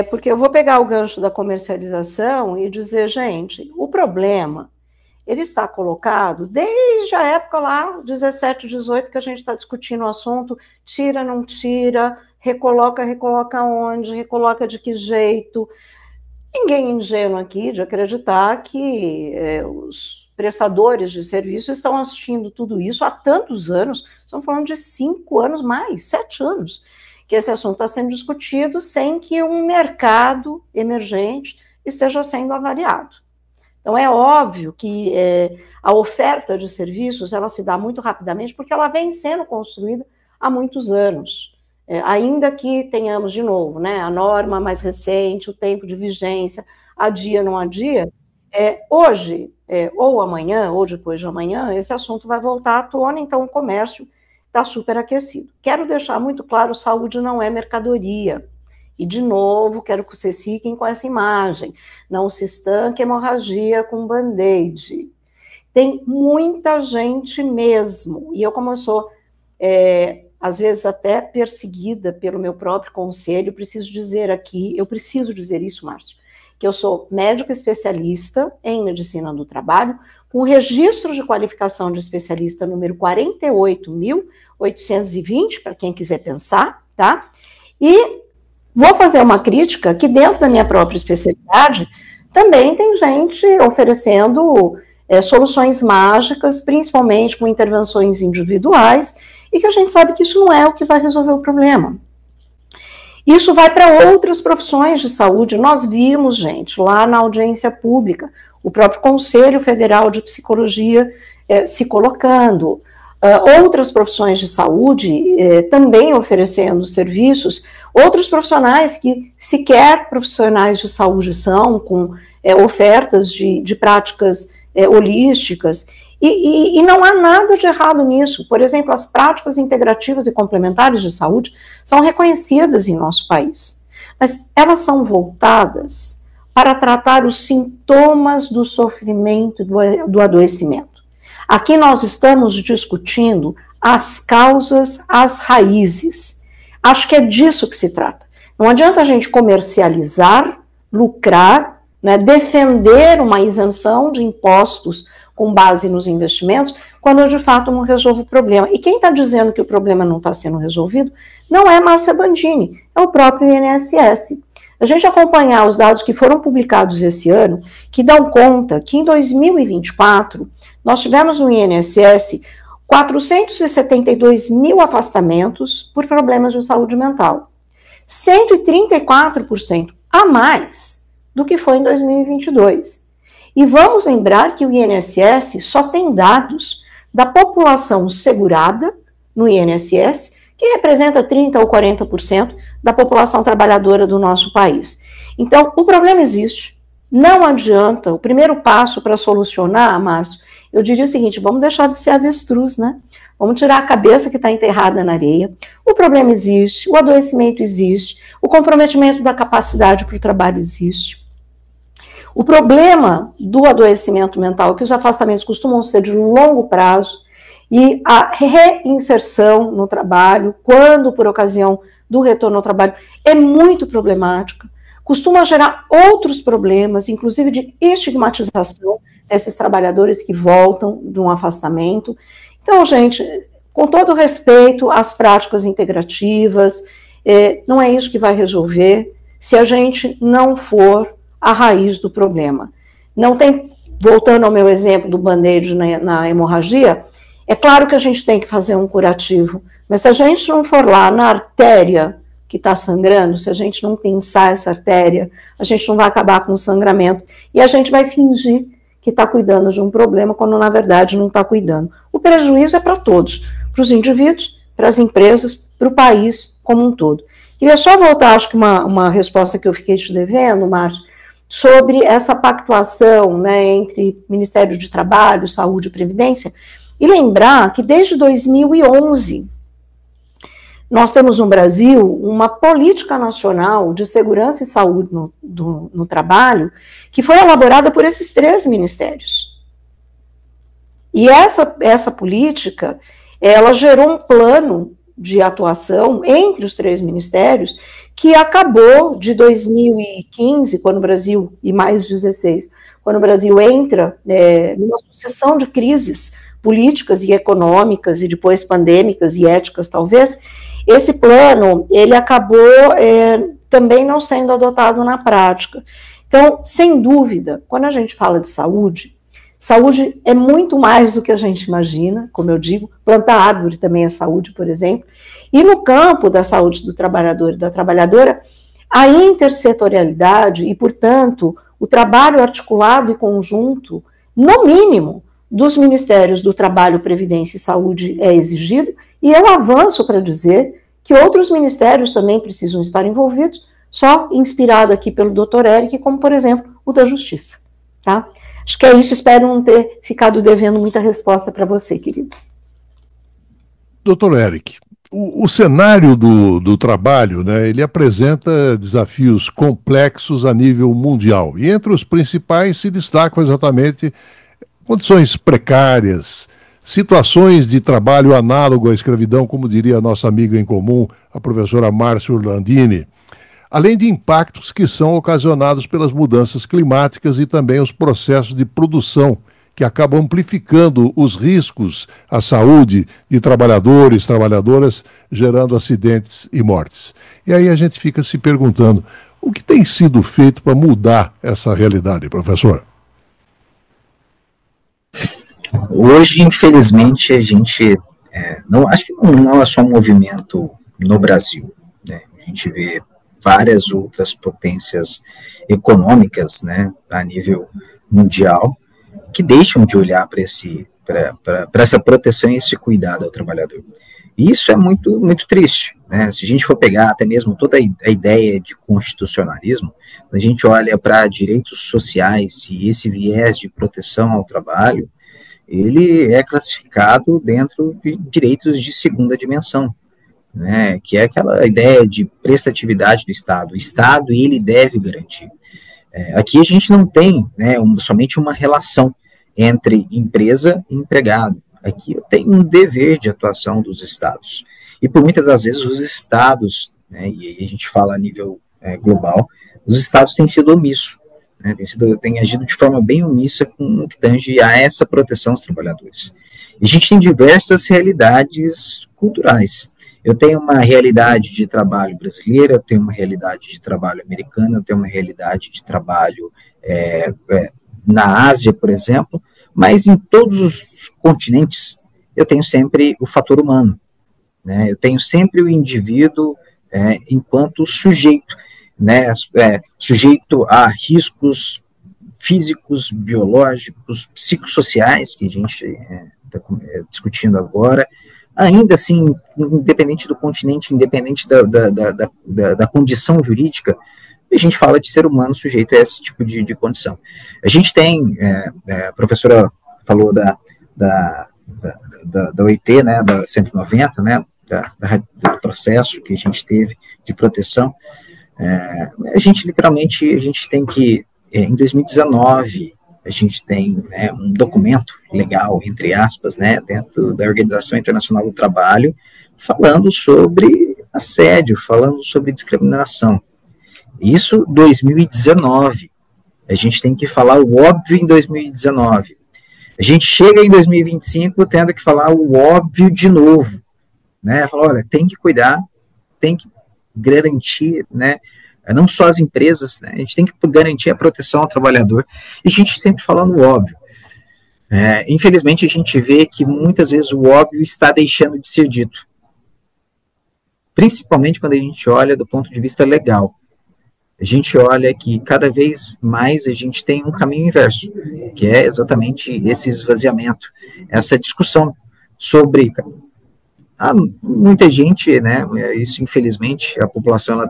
Porque eu vou pegar o gancho da comercialização e dizer, gente, o problema, ele está colocado desde a época lá, 17, 18, que a gente está discutindo o assunto, tira, não tira, recoloca onde, recoloca de que jeito. Ninguém é ingênuo aqui de acreditar que os prestadores de serviço estão assistindo tudo isso há tantos anos, estamos falando de 5 anos mais, 7 anos, que esse assunto está sendo discutido sem que um mercado emergente esteja sendo avaliado. Então, é óbvio que a oferta de serviços, ela se dá muito rapidamente, porque ela vem sendo construída há muitos anos. Ainda que tenhamos, de novo, né, a norma mais recente, o tempo de vigência, adia, não adia, hoje, ou amanhã, ou depois de amanhã, esse assunto vai voltar à tona, então o comércio está superaquecido. Quero deixar muito claro, saúde não é mercadoria. E, de novo, quero que vocês fiquem com essa imagem. Não se estanque hemorragia com band-aid. Tem muita gente mesmo. E eu, como eu sou, às vezes, até perseguida pelo meu próprio conselho, preciso dizer aqui, eu preciso dizer isso, Márcio, que eu sou médica especialista em medicina do trabalho, com registro de qualificação de especialista número 48.820, para quem quiser pensar, tá? E vou fazer uma crítica que dentro da minha própria especialidade também tem gente oferecendo soluções mágicas, principalmente com intervenções individuais, e que a gente sabe que isso não é o que vai resolver o problema. Isso vai para outras profissões de saúde. Nós vimos, gente, lá na audiência pública, o próprio Conselho Federal de Psicologia se colocando, outras profissões de saúde também oferecendo serviços, outros profissionais que sequer profissionais de saúde são, com ofertas de práticas holísticas, e não há nada de errado nisso. Por exemplo, as práticas integrativas e complementares de saúde são reconhecidas em nosso país, mas elas são voltadas para tratar os sintomas do sofrimento, do adoecimento. Aqui nós estamos discutindo as causas, as raízes. Acho que é disso que se trata. Não adianta a gente comercializar, lucrar, né, defender uma isenção de impostos com base nos investimentos, quando eu de fato não resolvo o problema. E quem está dizendo que o problema não está sendo resolvido não é Márcia Bandini, é o próprio INSS. A gente acompanhar os dados que foram publicados esse ano, que dão conta que em 2024, nós tivemos no INSS 472 mil afastamentos por problemas de saúde mental. 134% a mais do que foi em 2022. E vamos lembrar que o INSS só tem dados da população segurada no INSS, que representa 30% ou 40% da população trabalhadora do nosso país. Então, o problema existe, não adianta. O primeiro passo para solucionar, Márcio, eu diria o seguinte: vamos deixar de ser avestruz, né? Vamos tirar a cabeça que está enterrada na areia. O problema existe, o adoecimento existe, o comprometimento da capacidade para o trabalho existe. O problema do adoecimento mental é que os afastamentos costumam ser de longo prazo e a reinserção no trabalho, quando por ocasião do retorno ao trabalho, é muito problemática, costuma gerar outros problemas, inclusive de estigmatização desses trabalhadores que voltam de um afastamento. Então, gente, com todo respeito às práticas integrativas, não é isso que vai resolver se a gente não for a raiz do problema. Não tem, voltando ao meu exemplo do band-aid na hemorragia, é claro que a gente tem que fazer um curativo, mas se a gente não for lá na artéria que está sangrando, se a gente não pensar essa artéria, a gente não vai acabar com o sangramento, e a gente vai fingir que está cuidando de um problema, quando na verdade não está cuidando. O prejuízo é para todos, para os indivíduos, para as empresas, para o país como um todo. Queria só voltar, acho que uma resposta que eu fiquei te devendo, Márcio, sobre essa pactuação, né, entre Ministério de Trabalho, Saúde e Previdência, e lembrar que desde 2011 nós temos no Brasil uma política nacional de segurança e saúde no trabalho que foi elaborada por esses 3 ministérios. E essa política, ela gerou um plano de atuação entre os 3 ministérios que acabou de 2015, quando o Brasil, e mais 16, quando o Brasil entra numa sucessão de crises políticas e econômicas, e depois pandêmicas e éticas, talvez. Esse plano, ele acabou também não sendo adotado na prática. Então, sem dúvida, quando a gente fala de saúde, saúde é muito mais do que a gente imagina, como eu digo, plantar árvore também é saúde, por exemplo, e no campo da saúde do trabalhador e da trabalhadora, a intersetorialidade e, portanto, o trabalho articulado e conjunto, no mínimo, dos Ministérios do Trabalho, Previdência e Saúde é exigido, e eu avanço para dizer que outros ministérios também precisam estar envolvidos, só inspirado aqui pelo Dr. Eric, como, por exemplo, o da Justiça. Tá? Acho que é isso, espero não ter ficado devendo muita resposta para você, querido. Dr. Eric, o cenário do trabalho, né, ele apresenta desafios complexos a nível mundial, e entre os principais se destacam exatamente condições precárias, situações de trabalho análogo à escravidão, como diria a nossa amiga em comum, a professora Márcia Orlandini, além de impactos que são ocasionados pelas mudanças climáticas e também os processos de produção, que acabam amplificando os riscos à saúde de trabalhadores, trabalhadoras, gerando acidentes e mortes. E aí a gente fica se perguntando, o que tem sido feito para mudar essa realidade, professor? Hoje, infelizmente, a gente não acho que não é só um movimento no Brasil, né? A gente vê várias outras potências econômicas, né, a nível mundial, que deixam de olhar para essa proteção e esse cuidado ao trabalhador. E isso é muito, muito triste, né? Se a gente for pegar até mesmo toda a ideia de constitucionalismo, a gente olha para direitos sociais e esse viés de proteção ao trabalho, ele é classificado dentro de direitos de segunda dimensão, né, que é aquela ideia de prestatividade do Estado. O Estado, ele deve garantir. Aqui a gente não tem, né, somente uma relação entre empresa e empregado. Aqui eu tenho um dever de atuação dos Estados. E por muitas das vezes os Estados, né, e aí a gente fala a nível global, os Estados têm sido omissos, né, têm agido de forma bem omissa com o que tange a essa proteção aos trabalhadores. E a gente tem diversas realidades culturais. Eu tenho uma realidade de trabalho brasileira, eu tenho uma realidade de trabalho americana, eu tenho uma realidade de trabalho na Ásia, por exemplo, mas em todos os continentes eu tenho sempre o fator humano, né? Eu tenho sempre o indivíduo enquanto sujeito, né? Sujeito a riscos físicos, biológicos, psicossociais, que a gente está discutindo agora. Ainda assim, independente do continente, independente da condição jurídica, a gente fala de ser humano sujeito a esse tipo de condição. A gente tem, a professora falou da OIT, né, da 190, né, do processo que a gente teve de proteção. A gente tem que, em 2019, a gente tem, né, um documento legal, entre aspas, né, dentro da Organização Internacional do Trabalho, falando sobre assédio, falando sobre discriminação. Isso 2019. A gente tem que falar o óbvio em 2019. A gente chega em 2025 tendo que falar o óbvio de novo, né? Falar, olha, tem que cuidar, tem que garantir, né? Não só as empresas, né? A gente tem que garantir a proteção ao trabalhador, e a gente sempre falando o óbvio. Infelizmente, a gente vê que muitas vezes o óbvio está deixando de ser dito, principalmente quando a gente olha do ponto de vista legal. A gente olha que cada vez mais a gente tem um caminho inverso, que é exatamente esse esvaziamento, essa discussão sobre... muita gente, né, isso infelizmente, a população ela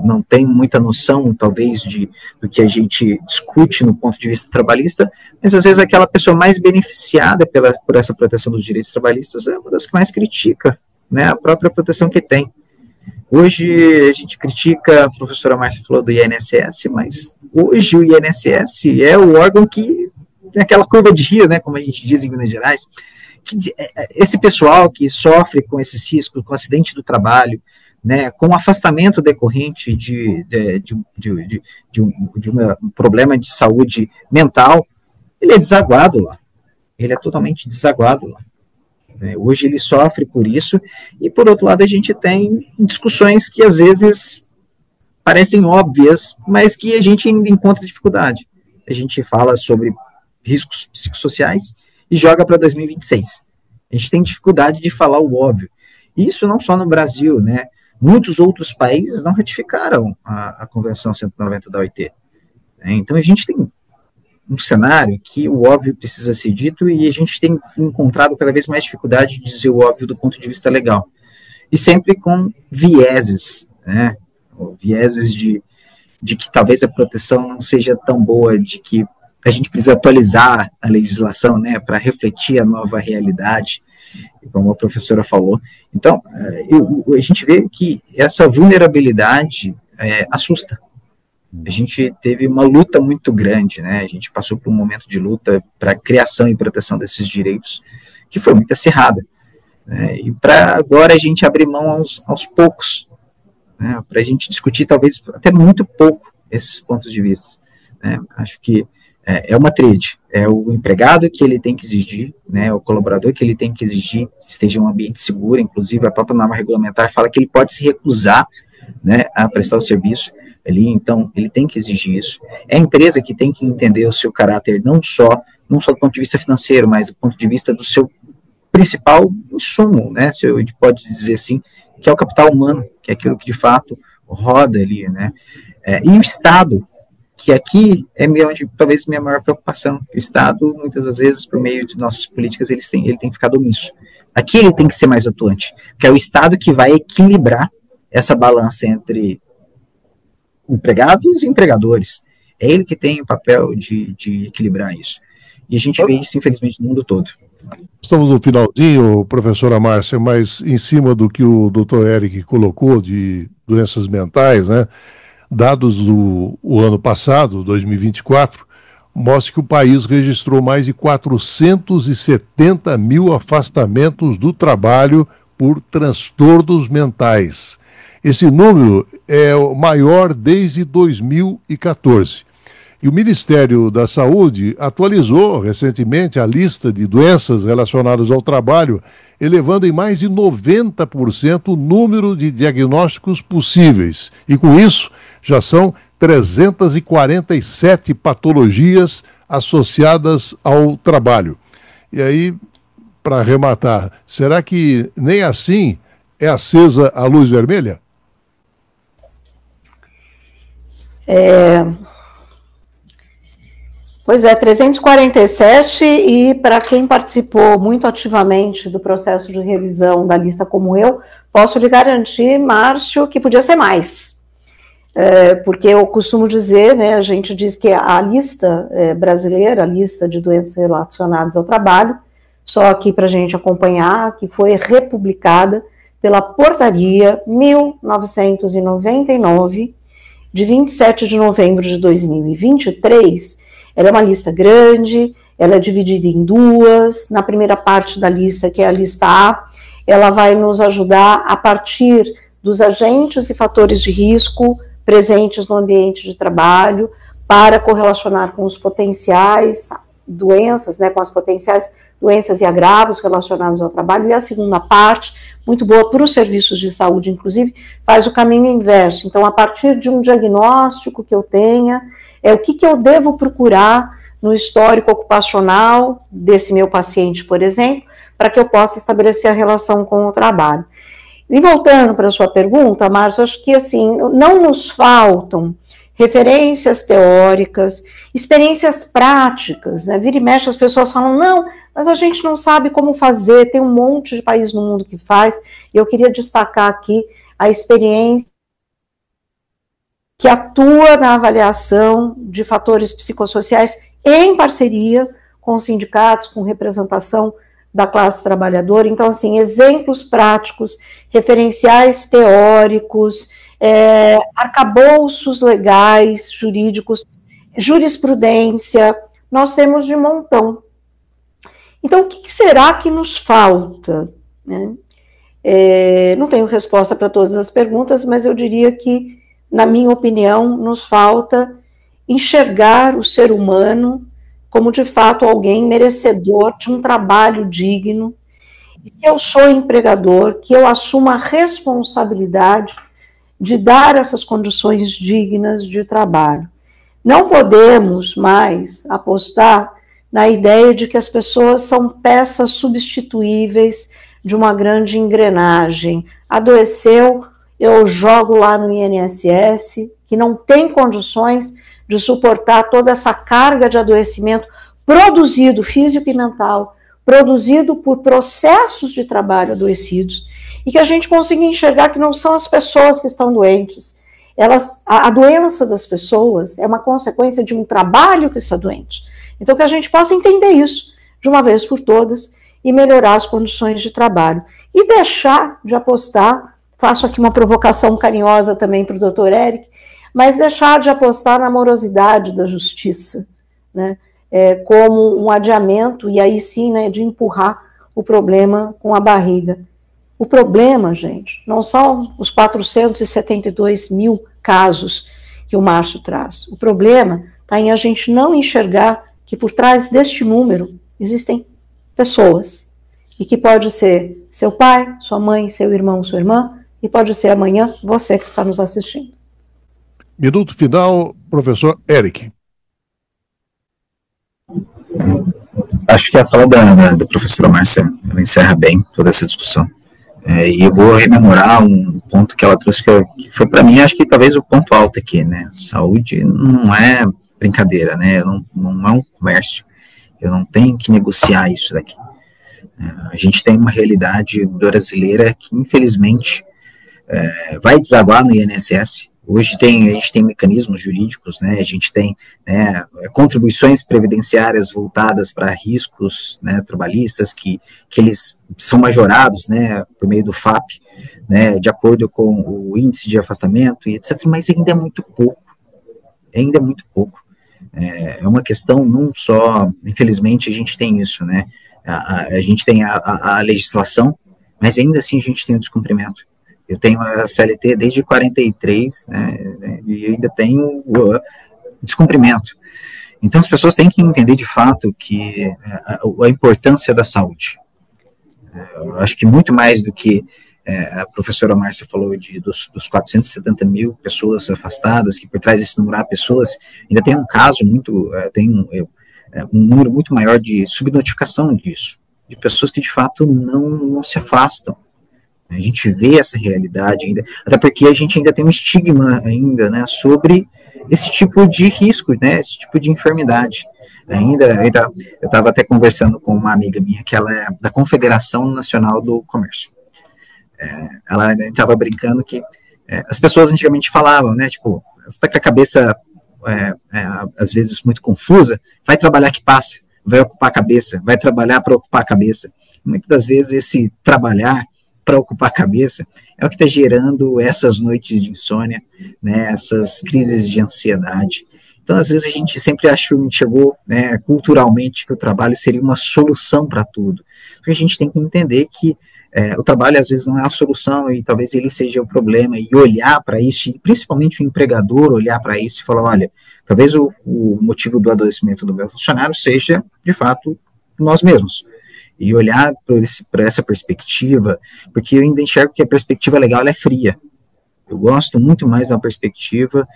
não tem muita noção, talvez, do que a gente discute no ponto de vista trabalhista, mas às vezes aquela pessoa mais beneficiada por essa proteção dos direitos trabalhistas é uma das que mais critica, né, a própria proteção que tem. Hoje a gente critica, a professora Márcia falou do INSS, mas hoje o INSS é o órgão que tem aquela curva de rio, né, como a gente diz em Minas Gerais, que esse pessoal que sofre com esses riscos, com acidente do trabalho, né, com afastamento decorrente de um problema de saúde mental, ele é desaguado lá, ele é totalmente desaguado lá. Hoje ele sofre por isso, e por outro lado a gente tem discussões que às vezes parecem óbvias, mas que a gente ainda encontra dificuldade. A gente fala sobre riscos psicossociais e joga para 2026. A gente tem dificuldade de falar o óbvio. Isso não só no Brasil, né? Muitos outros países não ratificaram a Convenção 190 da OIT. Então a gente tem um cenário que o óbvio precisa ser dito, e a gente tem encontrado cada vez mais dificuldade de dizer o óbvio do ponto de vista legal. E sempre com vieses, né? Vieses de que talvez a proteção não seja tão boa, de que a gente precisa atualizar a legislação, né, para refletir a nova realidade, como a professora falou. Então, a gente vê que essa vulnerabilidade assusta. A gente teve uma luta muito grande, né? A gente passou por um momento de luta para a criação e proteção desses direitos, que foi muito acirrada, né? E para agora a gente abrir mão aos poucos, né, para a gente discutir, talvez, até muito pouco, esses pontos de vista. Né? Acho que é uma tríade, é o empregado que ele tem que exigir, né, o colaborador que ele tem que exigir que esteja em um ambiente seguro, inclusive a própria norma regulamentar fala que ele pode se recusar, né, a prestar o serviço ali, então ele tem que exigir isso. É a empresa que tem que entender o seu caráter não só do ponto de vista financeiro, mas do ponto de vista do seu principal insumo, né, se a gente pode dizer assim, que é o capital humano, que é aquilo que de fato roda ali, né, e o Estado, que aqui é onde talvez minha maior preocupação. O Estado, muitas das vezes, por meio de nossas políticas, ele tem ficado omisso. Aqui ele tem que ser mais atuante, porque é o Estado que vai equilibrar essa balança entre empregados e empregadores. É ele que tem o papel de equilibrar isso. E a gente vê isso, infelizmente, no mundo todo. Estamos no finalzinho, professora Márcia, mas em cima do que o doutor Eric colocou de doenças mentais, né? Dados do ano passado, 2024, mostram que o país registrou mais de 470 mil afastamentos do trabalho por transtornos mentais. Esse número é o maior desde 2014. E o Ministério da Saúde atualizou recentemente a lista de doenças relacionadas ao trabalho, elevando em mais de 90% o número de diagnósticos possíveis. E com isso, já são 347 patologias associadas ao trabalho. E aí, para arrematar, será que nem assim é acesa a luz vermelha? Pois é, 347, e para quem participou muito ativamente do processo de revisão da lista como eu, posso lhe garantir, Márcio, que podia ser mais. Porque eu costumo dizer, né, a gente diz que a lista brasileira, a lista de doenças relacionadas ao trabalho, só aqui para a gente acompanhar, que foi republicada pela portaria 1999, de 27 de novembro de 2023, ela é uma lista grande, ela é dividida em duas. Na primeira parte da lista, que é a lista A, ela vai nos ajudar a partir dos agentes e fatores de risco presentes no ambiente de trabalho, para correlacionar com os potenciais doenças, né, com as potenciais doenças e agravos relacionados ao trabalho. E a segunda parte, muito boa para os serviços de saúde, inclusive, faz o caminho inverso. Então, a partir de um diagnóstico que eu tenha, o que eu devo procurar no histórico ocupacional desse meu paciente, por exemplo, para que eu possa estabelecer a relação com o trabalho. E voltando para a sua pergunta, Márcio, acho que assim, não nos faltam referências teóricas, experiências práticas, né? Vira e mexe, as pessoas falam, não, mas a gente não sabe como fazer, tem um monte de país no mundo que faz, e eu queria destacar aqui a experiência que atua na avaliação de fatores psicossociais em parceria com os sindicatos, com representação da classe trabalhadora. Então, assim, exemplos práticos, referenciais teóricos, arcabouços legais, jurídicos, jurisprudência, nós temos de montão. Então, o que será que nos falta? Né? Não tenho resposta para todas as perguntas, mas eu diria que, na minha opinião, nos falta enxergar o ser humano como, de fato, alguém merecedor de um trabalho digno. E se eu sou empregador, que eu assuma a responsabilidade de dar essas condições dignas de trabalho. Não podemos mais apostar na ideia de que as pessoas são peças substituíveis de uma grande engrenagem. Adoeceu, eu jogo lá no INSS, que não tem condições de suportar toda essa carga de adoecimento produzido, físico e mental, produzido por processos de trabalho adoecidos, e que a gente consiga enxergar que não são as pessoas que estão doentes. A doença das pessoas é uma consequência de um trabalho que está doente. Então, que a gente possa entender isso de uma vez por todas e melhorar as condições de trabalho. E deixar de apostar, faço aqui uma provocação carinhosa também para o doutor Eric, mas deixar de apostar na morosidade da justiça, né, como um adiamento, e aí sim, né, de empurrar o problema com a barriga. O problema, gente, não são os 472 mil casos que o Márcio traz. O problema está em a gente não enxergar que por trás deste número existem pessoas. E que pode ser seu pai, sua mãe, seu irmão, sua irmã, e pode ser amanhã você que está nos assistindo. Minuto final, professor Eric. Acho que a fala da professora Márcia, ela encerra bem toda essa discussão. E eu vou rememorar um ponto que ela trouxe, que foi para mim, acho que talvez o ponto alto aqui, né? Saúde não é brincadeira, né? Não é um comércio. Eu não tenho que negociar isso daqui. A gente tem uma realidade brasileira que, infelizmente, vai desaguar no INSS. Hoje a gente tem mecanismos jurídicos, né, a gente tem contribuições previdenciárias voltadas para riscos, né, trabalhistas que eles são majorados, né, por meio do FAP, né, de acordo com o índice de afastamento e etc., mas ainda é muito pouco, É uma questão não só, infelizmente a gente tem isso, né, a gente tem a legislação, mas ainda assim a gente tem o descumprimento. Eu tenho a CLT desde 43, né, e ainda tenho o descumprimento. Então, as pessoas têm que entender, de fato, que a importância da saúde. Eu acho que muito mais do que a professora Márcia falou dos 470 mil pessoas afastadas, que por trás desse número há pessoas, ainda tem um caso um número muito maior de subnotificação disso, de pessoas que, de fato, não se afastam. A gente vê essa realidade ainda, até porque a gente ainda tem um estigma ainda, né, sobre esse tipo de risco, né, esse tipo de enfermidade. Eu estava até conversando com uma amiga minha, que ela é da Confederação Nacional do Comércio. Ela estava brincando que as pessoas antigamente falavam, né, tipo, você está com a cabeça, às vezes, muito confusa, vai trabalhar que passa, vai ocupar a cabeça, vai trabalhar para ocupar a cabeça. Muitas das vezes esse trabalhar para ocupar a cabeça é o que está gerando essas noites de insônia, né, essas crises de ansiedade. Então, às vezes, a gente sempre enxergou, né, culturalmente, que o trabalho seria uma solução para tudo. Porque a gente tem que entender que o trabalho, às vezes, não é a solução, e talvez ele seja o problema, e olhar para isso, e principalmente o empregador olhar para isso e falar, olha, talvez o motivo do adoecimento do meu funcionário seja, de fato, nós mesmos. E olhar para essa perspectiva, porque eu ainda enxergo que a perspectiva legal ela é fria. Eu gosto muito mais da perspectiva,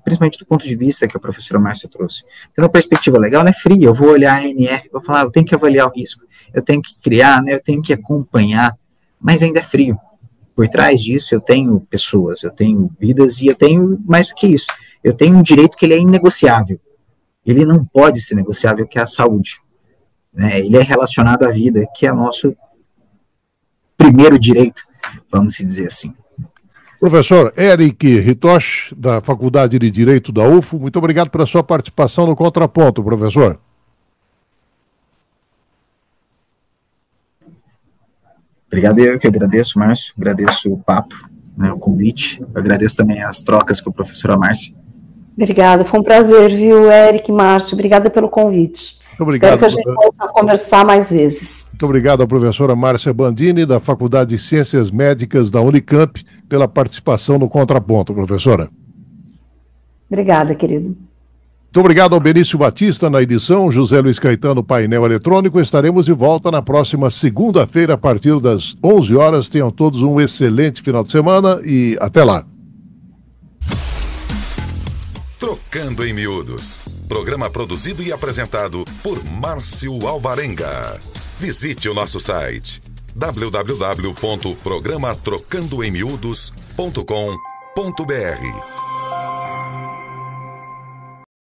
principalmente do ponto de vista que a professora Márcia trouxe. Então, a perspectiva legal ela é fria, eu vou olhar a ANR, vou falar, eu tenho que avaliar o risco, eu tenho que criar, né, eu tenho que acompanhar, mas ainda é frio. Por trás disso, eu tenho pessoas, eu tenho vidas, e eu tenho, mais do que isso, eu tenho um direito que ele é inegociável. Ele não pode ser negociável, que é a saúde. Ele é relacionado à vida, que é nosso primeiro direito, vamos dizer assim. Professor Eric Hitoshi, da Faculdade de Direito da UFO, muito obrigado pela sua participação no Contraponto, professor. Obrigado, eu que agradeço, Márcio, agradeço o papo, né, o convite, agradeço também as trocas com a professora Márcia. Obrigada, foi um prazer, viu, Eric, Márcio, obrigada pelo convite. Muito obrigado. Espero que a gente possa conversar mais vezes. Muito obrigado à professora Márcia Bandini, da Faculdade de Ciências Médicas da Unicamp, pela participação no Contraponto, professora. Obrigada, querido. Muito obrigado ao Benício Batista na edição, José Luiz Caetano, painel eletrônico. Estaremos de volta na próxima segunda-feira, a partir das 11 horas. Tenham todos um excelente final de semana e até lá. Trocando em Miúdos. Programa produzido e apresentado por Márcio Alvarenga. Visite o nosso site www.programatrocandoemmiudos.com.br